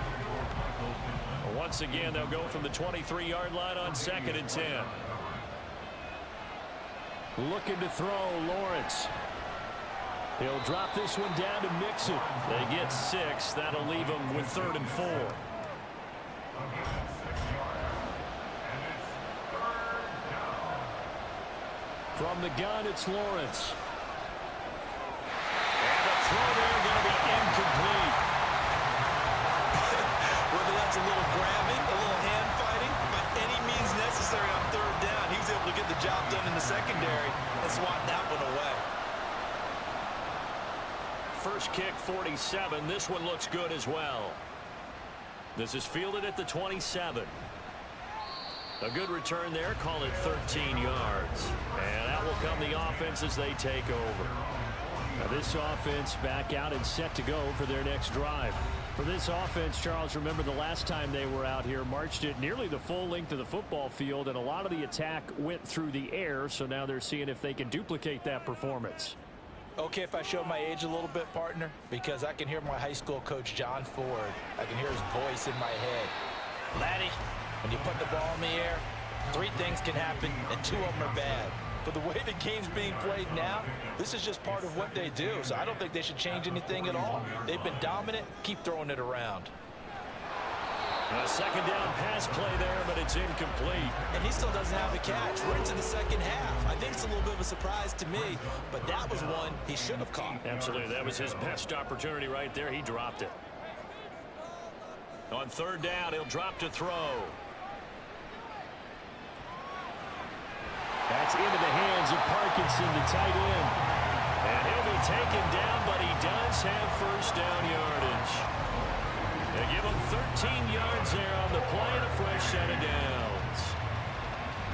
Once again, they'll go from the 23-yard line on 2nd and 10. Looking to throw, Lawrence. He'll drop this one down to Mixon. They get 6. That'll leave them with 3rd and 4. From the gun, it's Lawrence. And the throw there going to be incomplete. Whether that's a little grabbing, a little hand fighting, by any means necessary on 3rd down, he was able to get the job done in the secondary and swat that one away. First kick, 47. This one looks good as well. This is fielded at the 27. A good return there, call it 13 yards. And out will come the offense as they take over. Now this offense back out and set to go for their next drive. For this offense, Charles, remember the last time they were out here, marched it nearly the full length of the football field, and a lot of the attack went through the air, so now they're seeing if they can duplicate that performance. Okay, if I show my age a little bit, partner, because I can hear my high school coach, John Ford. I can hear his voice in my head. Laddie, when you put the ball in the air, 3 things can happen, and 2 of them are bad. But the way the game's being played now, this is just part of what they do. So I don't think they should change anything at all. They've been dominant. Keep throwing it around. A second down pass play there, but it's incomplete. And he still doesn't have the catch. We're into the second half. I think it's a little bit of a surprise to me, but that was one he should have caught. Absolutely. That was his best opportunity right there. He dropped it. On third down, he'll drop to throw. That's into the hands of Parkinson, the tight end. And he'll be taken down, but he does have first down yardage. They give him 13 yards there on the play and a fresh set of downs.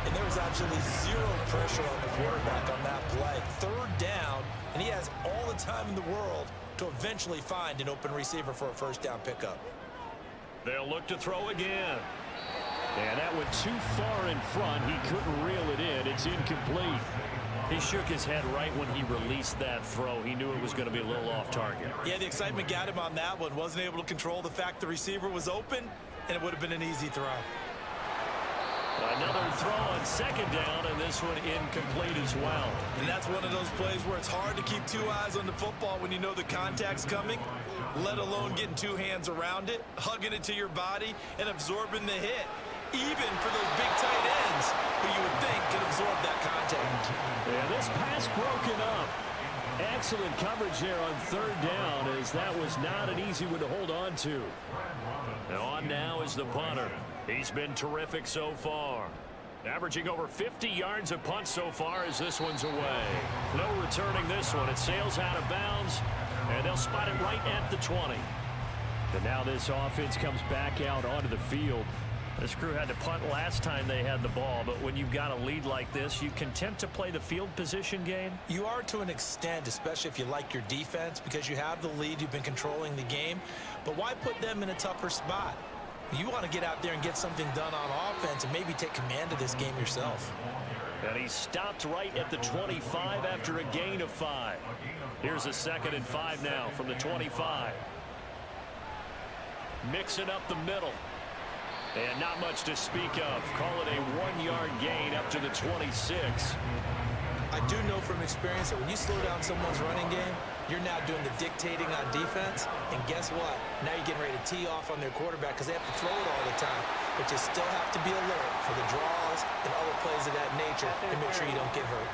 And there was absolutely 0 pressure on the quarterback on that play. Third down, and he has all the time in the world to eventually find an open receiver for a first down pickup. They'll look to throw again. And that went too far in front. He couldn't reel it in. It's incomplete. He shook his head right when he released that throw. He knew it was going to be a little off target. Yeah, the excitement got him on that one. Wasn't able to control the fact the receiver was open, and it would have been an easy throw. Another throw on second down, and this one incomplete as well. And that's one of those plays where it's hard to keep 2 eyes on the football when you know the contact's coming, let alone getting 2 hands around it, hugging it to your body, and absorbing the hit. Even for those big tight ends who you would think could absorb that contact. Yeah, this pass broken up. Excellent coverage there on third down, as that was not an easy one to hold on to. And on now is the punter. He's been terrific so far. Averaging over 50 yards a punt so far as this one's away. No returning this one. It sails out of bounds, and they'll spot it right at the 20. And now this offense comes back out onto the field. This crew had to punt last time they had the ball, but when you've got a lead like this, you content to play the field position game? You are to an extent, especially if you like your defense, because you have the lead, you've been controlling the game. But why put them in a tougher spot? You want to get out there and get something done on offense and maybe take command of this game yourself. And he stopped right at the 25 after a gain of 5. Here's a 2nd and 5 now from the 25. Mixing up the middle. And not much to speak of. Call it a 1-yard gain up to the 26. I do know from experience that when you slow down someone's running game, you're now doing the dictating on defense. And guess what? Now you're getting ready to tee off on their quarterback because they have to throw it all the time. But you still have to be alert for the draws and other plays of that nature to make sure you don't get hurt.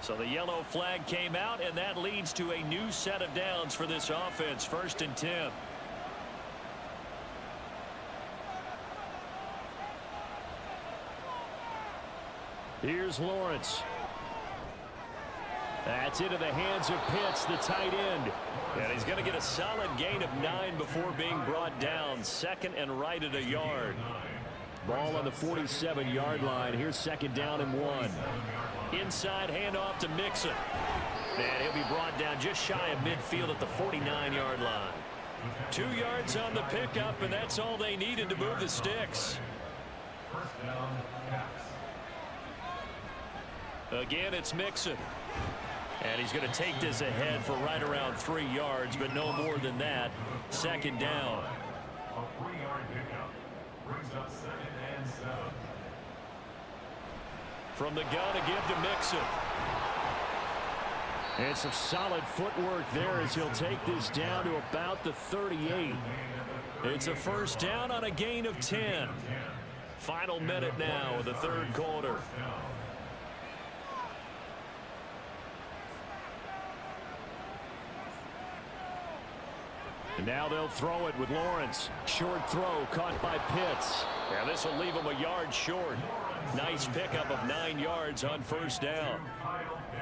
So the yellow flag came out, and that leads to a new set of downs for this offense. 1st and 10. Here's Lawrence. That's into the hands of Pitts, the tight end. And he's going to get a solid gain of 9 before being brought down. 2nd and right at a yard. Ball on the 47-yard line. Here's 2nd down and 1. Inside handoff to Mixon. And he'll be brought down just shy of midfield at the 49-yard line. 2 yards on the pickup, and that's all they needed to move the sticks. Again, it's Mixon. And he's going to take this ahead for right around 3 yards, but no more than that. 2nd down. A 3-yard pickup brings up 2nd and 7. From the gun again to Mixon. And some solid footwork there as he'll take this down to about the 38. It's a 1st down on a gain of 10. Final minute now of the 3rd quarter. And now they'll throw it with Lawrence. Short throw caught by Pitts. Yeah, this will leave him a yard short. Nice pickup of 9 yards on 1st down.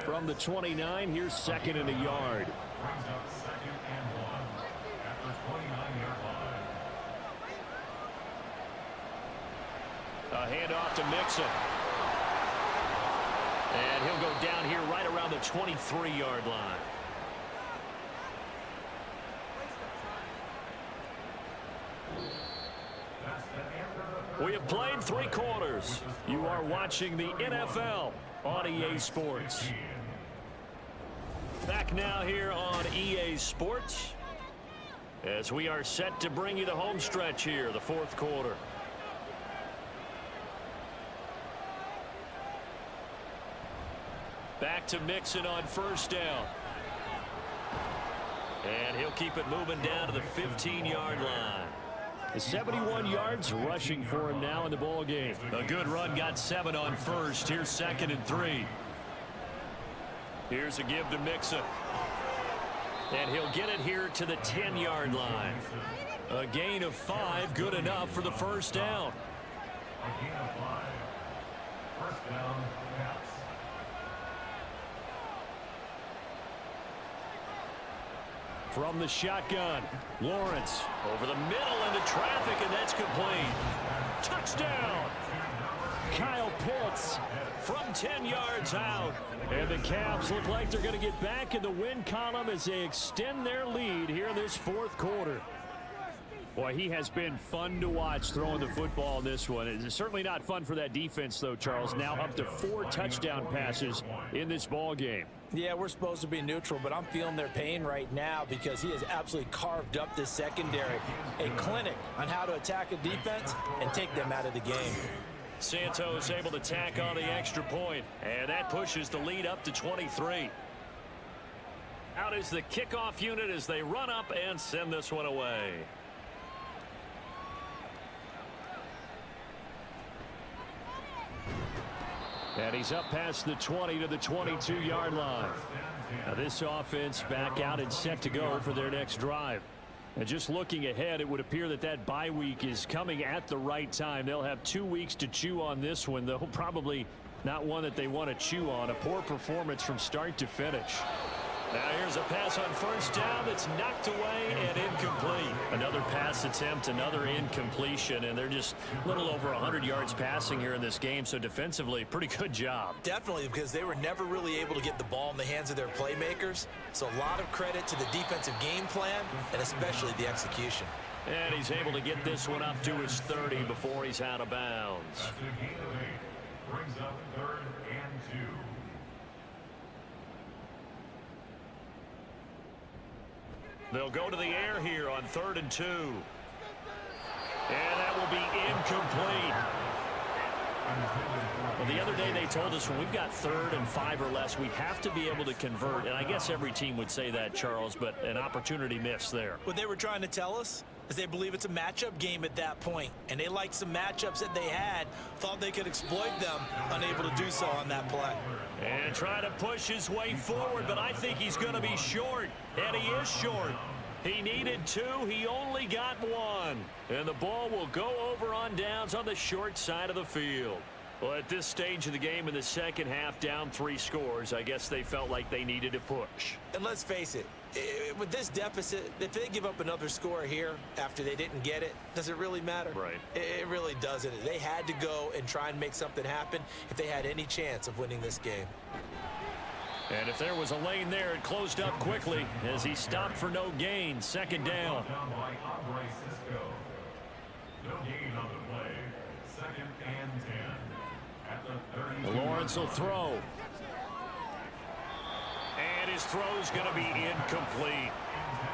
From the 29, here's 2nd and a yard. Brings up 2nd and 1 at the 29-yard line. handoff to Mixon. And he'll go down here right around the 23-yard line. We have played 3 quarters. You are watching the NFL on EA Sports. Back now here on EA Sports as we are set to bring you the home stretch here, the 4th quarter. Back to Mixon on 1st down. And he'll keep it moving down to the 15-yard line. 71 yards rushing for him now in the ball game. A good run, got 7 on 1st. Here's 2nd and 3. Here's a give to Mixon. And he'll get it here to the 10-yard line. A gain of 5, good enough for the 1st down. A gain of 5. 1st down, Pats. From the shotgun, Lawrence. Over the middle into traffic, and that's complete. Touchdown! Kyle Pitts From 10 yards out. And the Cavs look like they're going to get back in the win column as they extend their lead here in this 4th quarter. Boy, he has been fun to watch throwing the football in this one. It's certainly not fun for that defense, though, Charles. Now up to 4 touchdown passes in this ball game. Yeah, we're supposed to be neutral, but I'm feeling their pain right now because he has absolutely carved up this secondary. A clinic on how to attack a defense and take them out of the game. Santos able to tack on the extra point, and that pushes the lead up to 23. Out is the kickoff unit as they run up and send this one away. And he's up past the 20 to the 22-yard line. Now this offense back out and set to go for their next drive. And just looking ahead, it would appear that that bye week is coming at the right time. They'll have 2 weeks to chew on this one, though probably not one that they want to chew on. A poor performance from start to finish. Now here's a pass on 1st down that's knocked away and incomplete. Another pass attempt, another incompletion, and they're just a little over 100 yards passing here in this game, so defensively, pretty good job. Definitely, because they were never really able to get the ball in the hands of their playmakers. So a lot of credit to the defensive game plan and especially the execution. And he's able to get this one up to his 30 before he's out of bounds. That's a gain of 8. Brings up 3rd and 2. They'll go to the air here on 3rd and 2. And that will be incomplete. Well, the other day they told us when we've got 3rd and 5 or less, we have to be able to convert. And I guess every team would say that, Charles, but an opportunity missed there. What they were trying to tell us is they believe it's a matchup game at that point. And they liked some matchups that they had, thought they could exploit them, unable to do so on that play. And try to push his way forward, but I think he's going to be short. And he is short. He needed 2. He only got 1. And the ball will go over on downs on the short side of the field. Well, at this stage of the game in the second half, down 3 scores, I guess they felt like they needed to push. And let's face it, with this deficit, if they give up another score here after they didn't get it, does it really matter? Right. It really doesn't. They had to go and try and make something happen if they had any chance of winning this game. And if there was a lane there, it closed up quickly as he stopped for no gain. 2nd down. No gain on the play. 2nd and 10. At the 32. Lawrence will throw. And his throw's going to be incomplete.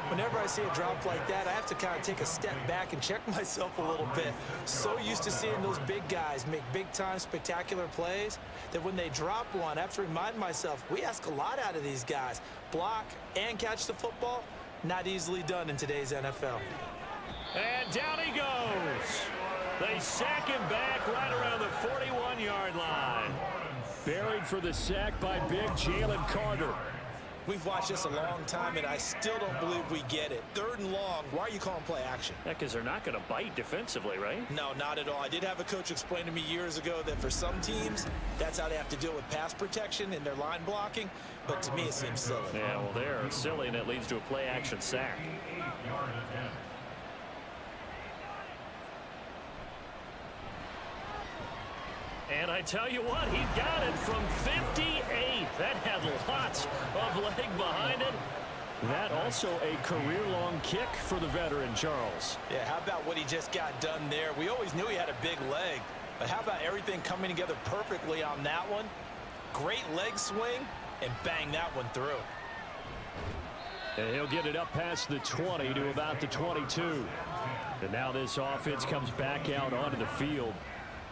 Whenever I see a drop like that, I have to kind of take a step back and check myself a little bit. So used to seeing those big guys make big-time spectacular plays that when they drop one, I have to remind myself, we ask a lot out of these guys. Block and catch the football, not easily done in today's NFL. And down he goes. They sack him back right around the 41-yard line. Buried for the sack by big Jalen Carter. We've watched this a long time, and I still don't believe we get it. 3rd and long, why are you calling play action? Yeah, because they're not going to bite defensively, right? No, not at all. I did have a coach explain to me years ago that for some teams, that's how they have to deal with pass protection and their line blocking, but to me it seems silly. Yeah, well, they're silly, and it leads to a play action sack. 8-yard attempt. And I tell you what, he got it from 58. That had lots of leg behind it. That also a career-long kick for the veteran, Charles. Yeah, how about what he just got done there? We always knew he had a big leg, but how about everything coming together perfectly on that one? Great leg swing, and bang that one through. And he'll get it up past the 20 to about the 22. And now this offense comes back out onto the field.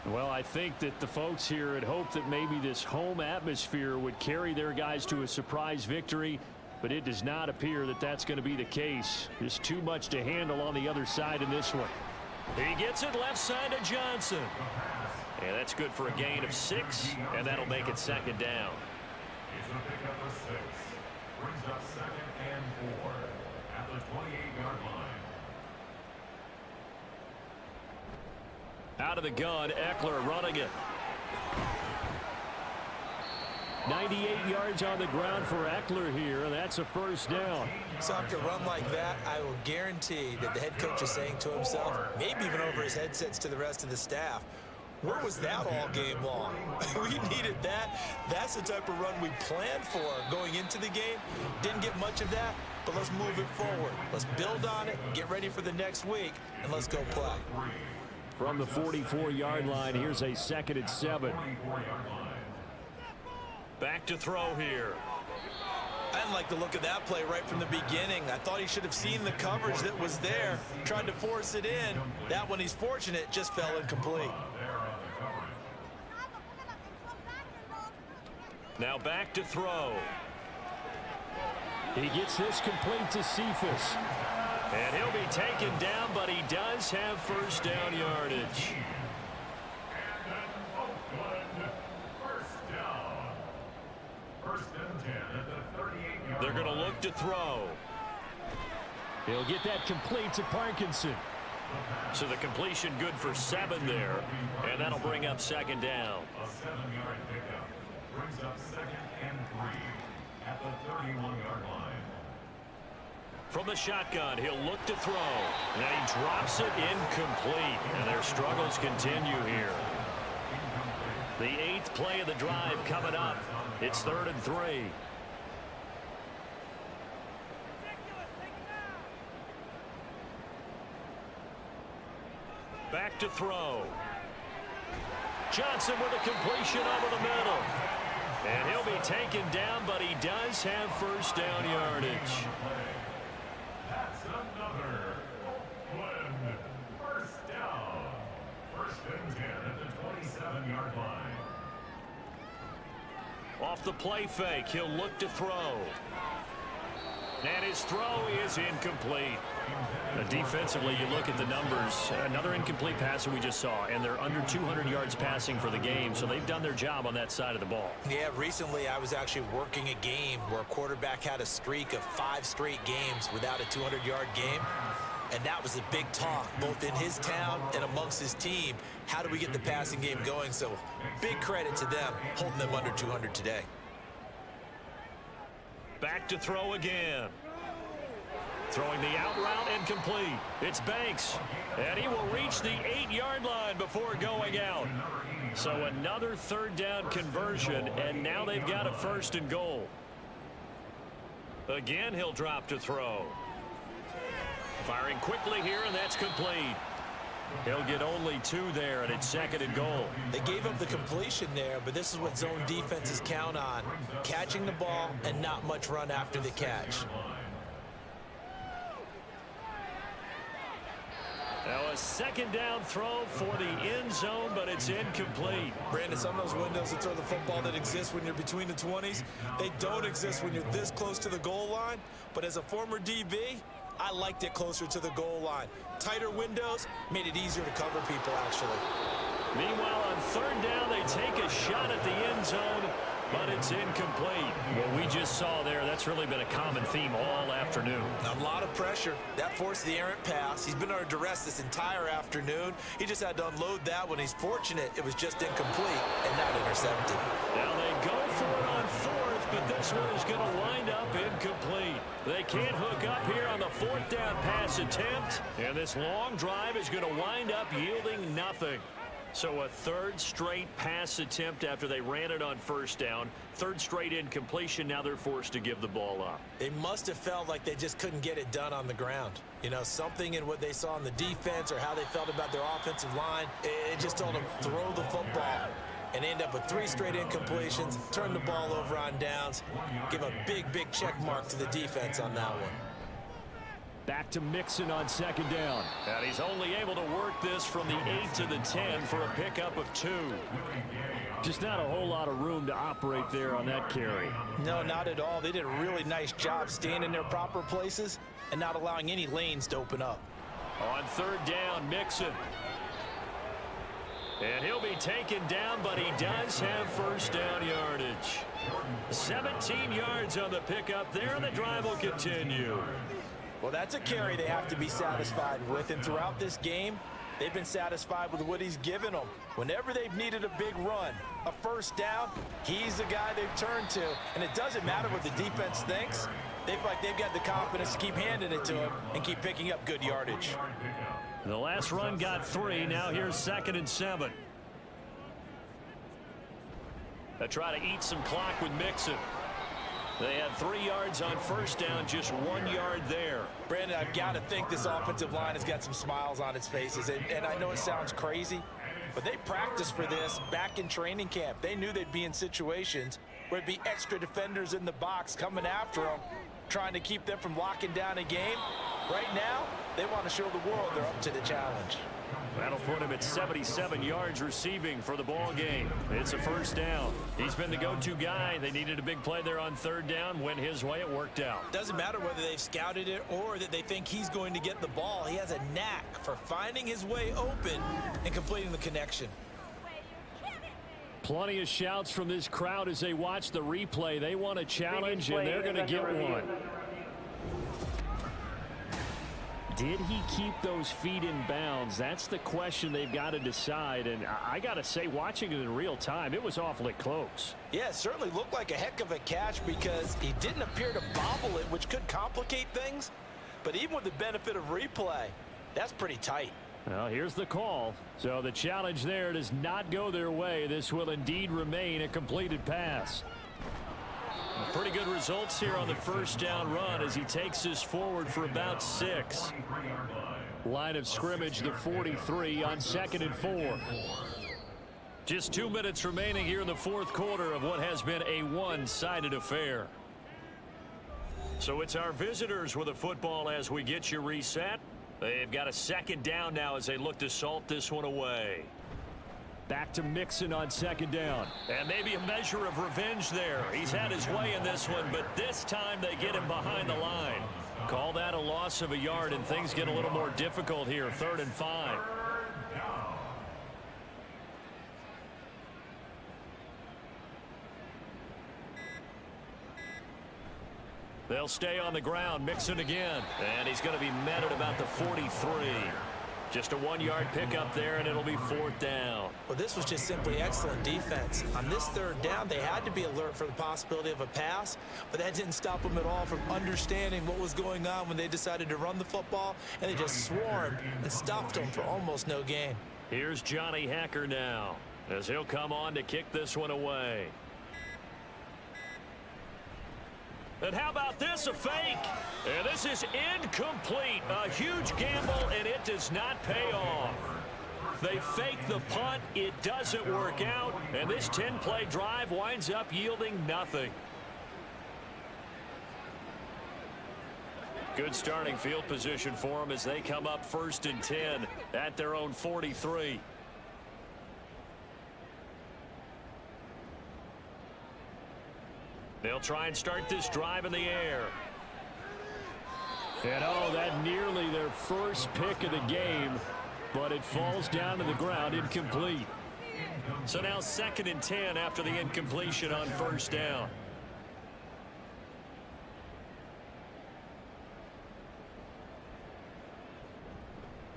Well, I think that the folks here had hoped that maybe this home atmosphere would carry their guys to a surprise victory, but it does not appear that that's going to be the case. There's too much to handle on the other side in this one. He gets it left side to Johnson. And that's good for a gain of 6, and that'll make it second down. It's a pickup of 6. Brings up 2nd and 4 at the 28-yard line. Out of the gun, Eckler running it. 98 yards on the ground for Eckler here, and that's a first down. So after a run like that, I will guarantee that the head coach is saying to himself, maybe even over his headsets to the rest of the staff, where was that all game long? We needed that. That's the type of run we planned for going into the game. Didn't get much of that, but let's move it forward. Let's build on it, get ready for the next week, and let's go play. From the 44-yard line, here's a 2nd and 7. Back to throw here. I didn't like the look of that play right from the beginning. I thought he should have seen the coverage that was there, tried to force it in. That one, he's fortunate, just fell incomplete. Now back to throw. He gets this complete to Cephas. And he'll be taken down, but he does have first down yardage. They're going to look to throw. He'll get that complete to Parkinson. So the completion good for 7 there, and that'll bring up second down. A 7-yard pickup brings up 2nd and 3 at the 31-yard line. From the shotgun, he'll look to throw. And he drops it incomplete, and their struggles continue here. The 8th play of the drive coming up. It's 3rd and 3. Back to throw. Johnson with a completion over the middle. And he'll be taken down, but he does have first down yardage. That's another Oakland first down. 1st and 10 at the 27-yard line. Off the play fake, he'll look to throw. And his throw is incomplete. Defensively, you look at the numbers. Another incomplete pass that we just saw, and they're under 200 yards passing for the game, so they've done their job on that side of the ball. Yeah, recently I was actually working a game where a quarterback had a streak of 5 straight games without a 200-yard game. And that was a big talk, both in his town and amongst his team. How do we get the passing game going? So big credit to them, holding them under 200 today. Back to throw again. Throwing the out route incomplete. It's Banks. And he will reach the 8-yard line before going out. So another 3rd down conversion, and now they've got a 1st and goal. Again, he'll drop to throw. Firing quickly here, and that's complete. He'll get only 2 there, and it's 2nd and goal. They gave up the completion there, but this is what zone defenses count on. Catching the ball and not much run after the catch. Now a 2nd down throw for the end zone, but it's incomplete. Brandon, some of those windows to throw the football that exist when you're between the 20s, they don't exist when you're this close to the goal line. But as a former DB, I liked it closer to the goal line. Tighter windows made it easier to cover people, actually. Meanwhile, on 3rd down, they take a shot at the end zone, but it's incomplete. What we just saw there, that's really been a common theme all afternoon. A lot of pressure. That forced the errant pass. He's been under duress this entire afternoon. He just had to unload that one. He's fortunate it was just incomplete and not intercepted. Now they go for it on 4th, but this one is going to wind up incomplete. They can't hook up here on the 4th down pass attempt, and this long drive is going to wind up yielding nothing. So a third straight pass attempt after they ran it on first down. Third straight incompletion. Now they're forced to give the ball up. They must have felt like they just couldn't get it done on the ground. You know, something in what they saw in the defense or how they felt about their offensive line, it just told them throw the football. And end up with 3 straight incompletions, turn the ball over on downs, give a big, big check mark to the defense on that one. Back to Mixon on second down. And he's only able to work this from the 8 to the 10 for a pickup of 2. Just not a whole lot of room to operate there on that carry. No, not at all. They did a really nice job staying in their proper places and not allowing any lanes to open up. On third down, Mixon. And he'll be taken down, but he does have first down yardage. 17 yards on the pickup there, and the drive will continue. Well, that's a carry they have to be satisfied with, and throughout this game, they've been satisfied with what he's given them. Whenever they've needed a big run, a first down, he's the guy they've turned to, and it doesn't matter what the defense thinks. They've got the confidence to keep handing it to him and keep picking up good yardage. The last run got 3. Now here's 2nd and 7. They try to eat some clock with Mixon. They had 3 yards on first down, just 1 yard there. Brandon, I've got to think this offensive line has got some smiles on its faces. And I know it sounds crazy, but they practiced for this back in training camp. They knew they'd be in situations where it'd be extra defenders in the box coming after them, trying to keep them from locking down a game. Right now, they want to show the world they're up to the challenge. That'll put him at 77 yards receiving for the ball game. It's a first down. He's been the go-to guy. They needed a big play there on third down. Went his way. It worked out. Doesn't matter whether they've scouted it or that they think he's going to get the ball. He has a knack for finding his way open and completing the connection. Plenty of shouts from this crowd as they watch the replay. They want a challenge, and they're going to get one. Did he keep those feet in bounds? That's the question they've got to decide. And I got to say, watching it in real time, it was awfully close. Yeah, it certainly looked like a heck of a catch because he didn't appear to bobble it, which could complicate things. But even with the benefit of replay, that's pretty tight. Well, here's the call. So the challenge there does not go their way. This will indeed remain a completed pass. Pretty good results here on the first down run as he takes this forward for about 6. Line of scrimmage, the 43 on 2nd and 4. Just 2 minutes remaining here in the fourth quarter of what has been a one-sided affair. So it's our visitors with the football as we get you reset. They've got a second down now as they look to salt this one away. Back to Mixon on second down. And maybe a measure of revenge there. He's had his way in this one, but this time they get him behind the line. Call that a loss of a yard, and things get a little more difficult here. 3rd and 5. They'll stay on the ground. Mixon again. And he's going to be met at about the 43. Just a 1-yard pickup there, and it'll be 4th down. Well, this was just simply excellent defense. On this 3rd down, they had to be alert for the possibility of a pass, but that didn't stop them at all from understanding what was going on when they decided to run the football, and they just swarmed and stuffed them for almost no gain. Here's Johnny Hacker now as he'll come on to kick this one away. And how about this, a fake? And this is incomplete. A huge gamble, and it does not pay off. They fake the punt. It doesn't work out. And this 10-play drive winds up yielding nothing. Good starting field position for them as they come up 1st and 10 at their own 43. They'll try and start this drive in the air. And oh, that nearly their first pick of the game, but it falls down to the ground incomplete. So now 2nd and 10 after the incompletion on 1st down.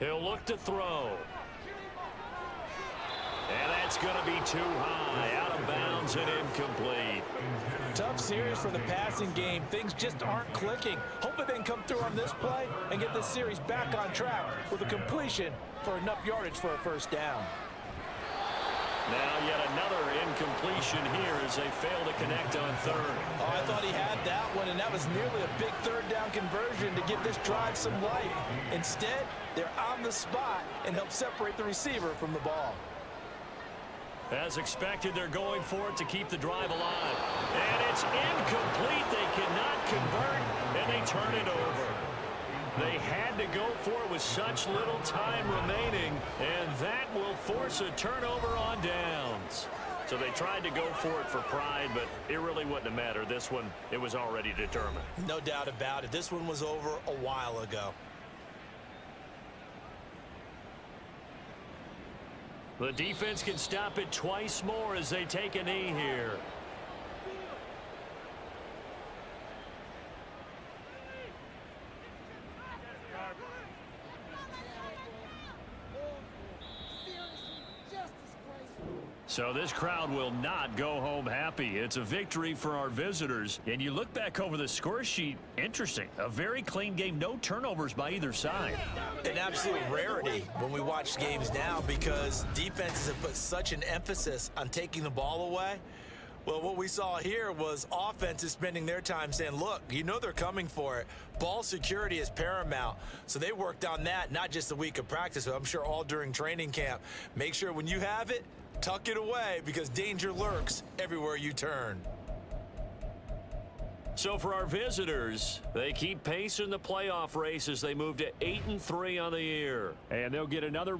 He'll look to throw. And that's going to be too high, out of bounds and incomplete. Tough series for the passing game. Things just aren't clicking. Hopefully they can come through on this play and get this series back on track with a completion for enough yardage for a 1st down. Now yet another incompletion here as they fail to connect on third. Oh, I thought he had that one, and that was nearly a big third down conversion to give this drive some life. Instead, they're on the spot and help separate the receiver from the ball. As expected, they're going for it to keep the drive alive. And it's incomplete. They cannot convert, and they turn it over. They had to go for it with such little time remaining, and that will force a turnover on downs. So they tried to go for it for pride, but it really wouldn't have mattered. This one, it was already determined. No doubt about it. This one was over a while ago. The defense can stop it twice more as they take a knee here. So this crowd will not go home happy. It's a victory for our visitors. And you look back over the score sheet, interesting. A very clean game, no turnovers by either side. An absolute rarity when we watch games now because defenses have put such an emphasis on taking the ball away. Well, what we saw here was offenses spending their time saying, look, you know they're coming for it. Ball security is paramount. So they worked on that, not just a week of practice, but I'm sure all during training camp. Make sure when you have it, tuck it away because danger lurks everywhere you turn. So for our visitors, they keep pace in the playoff race as they move to 8-3 on the year. And they'll get another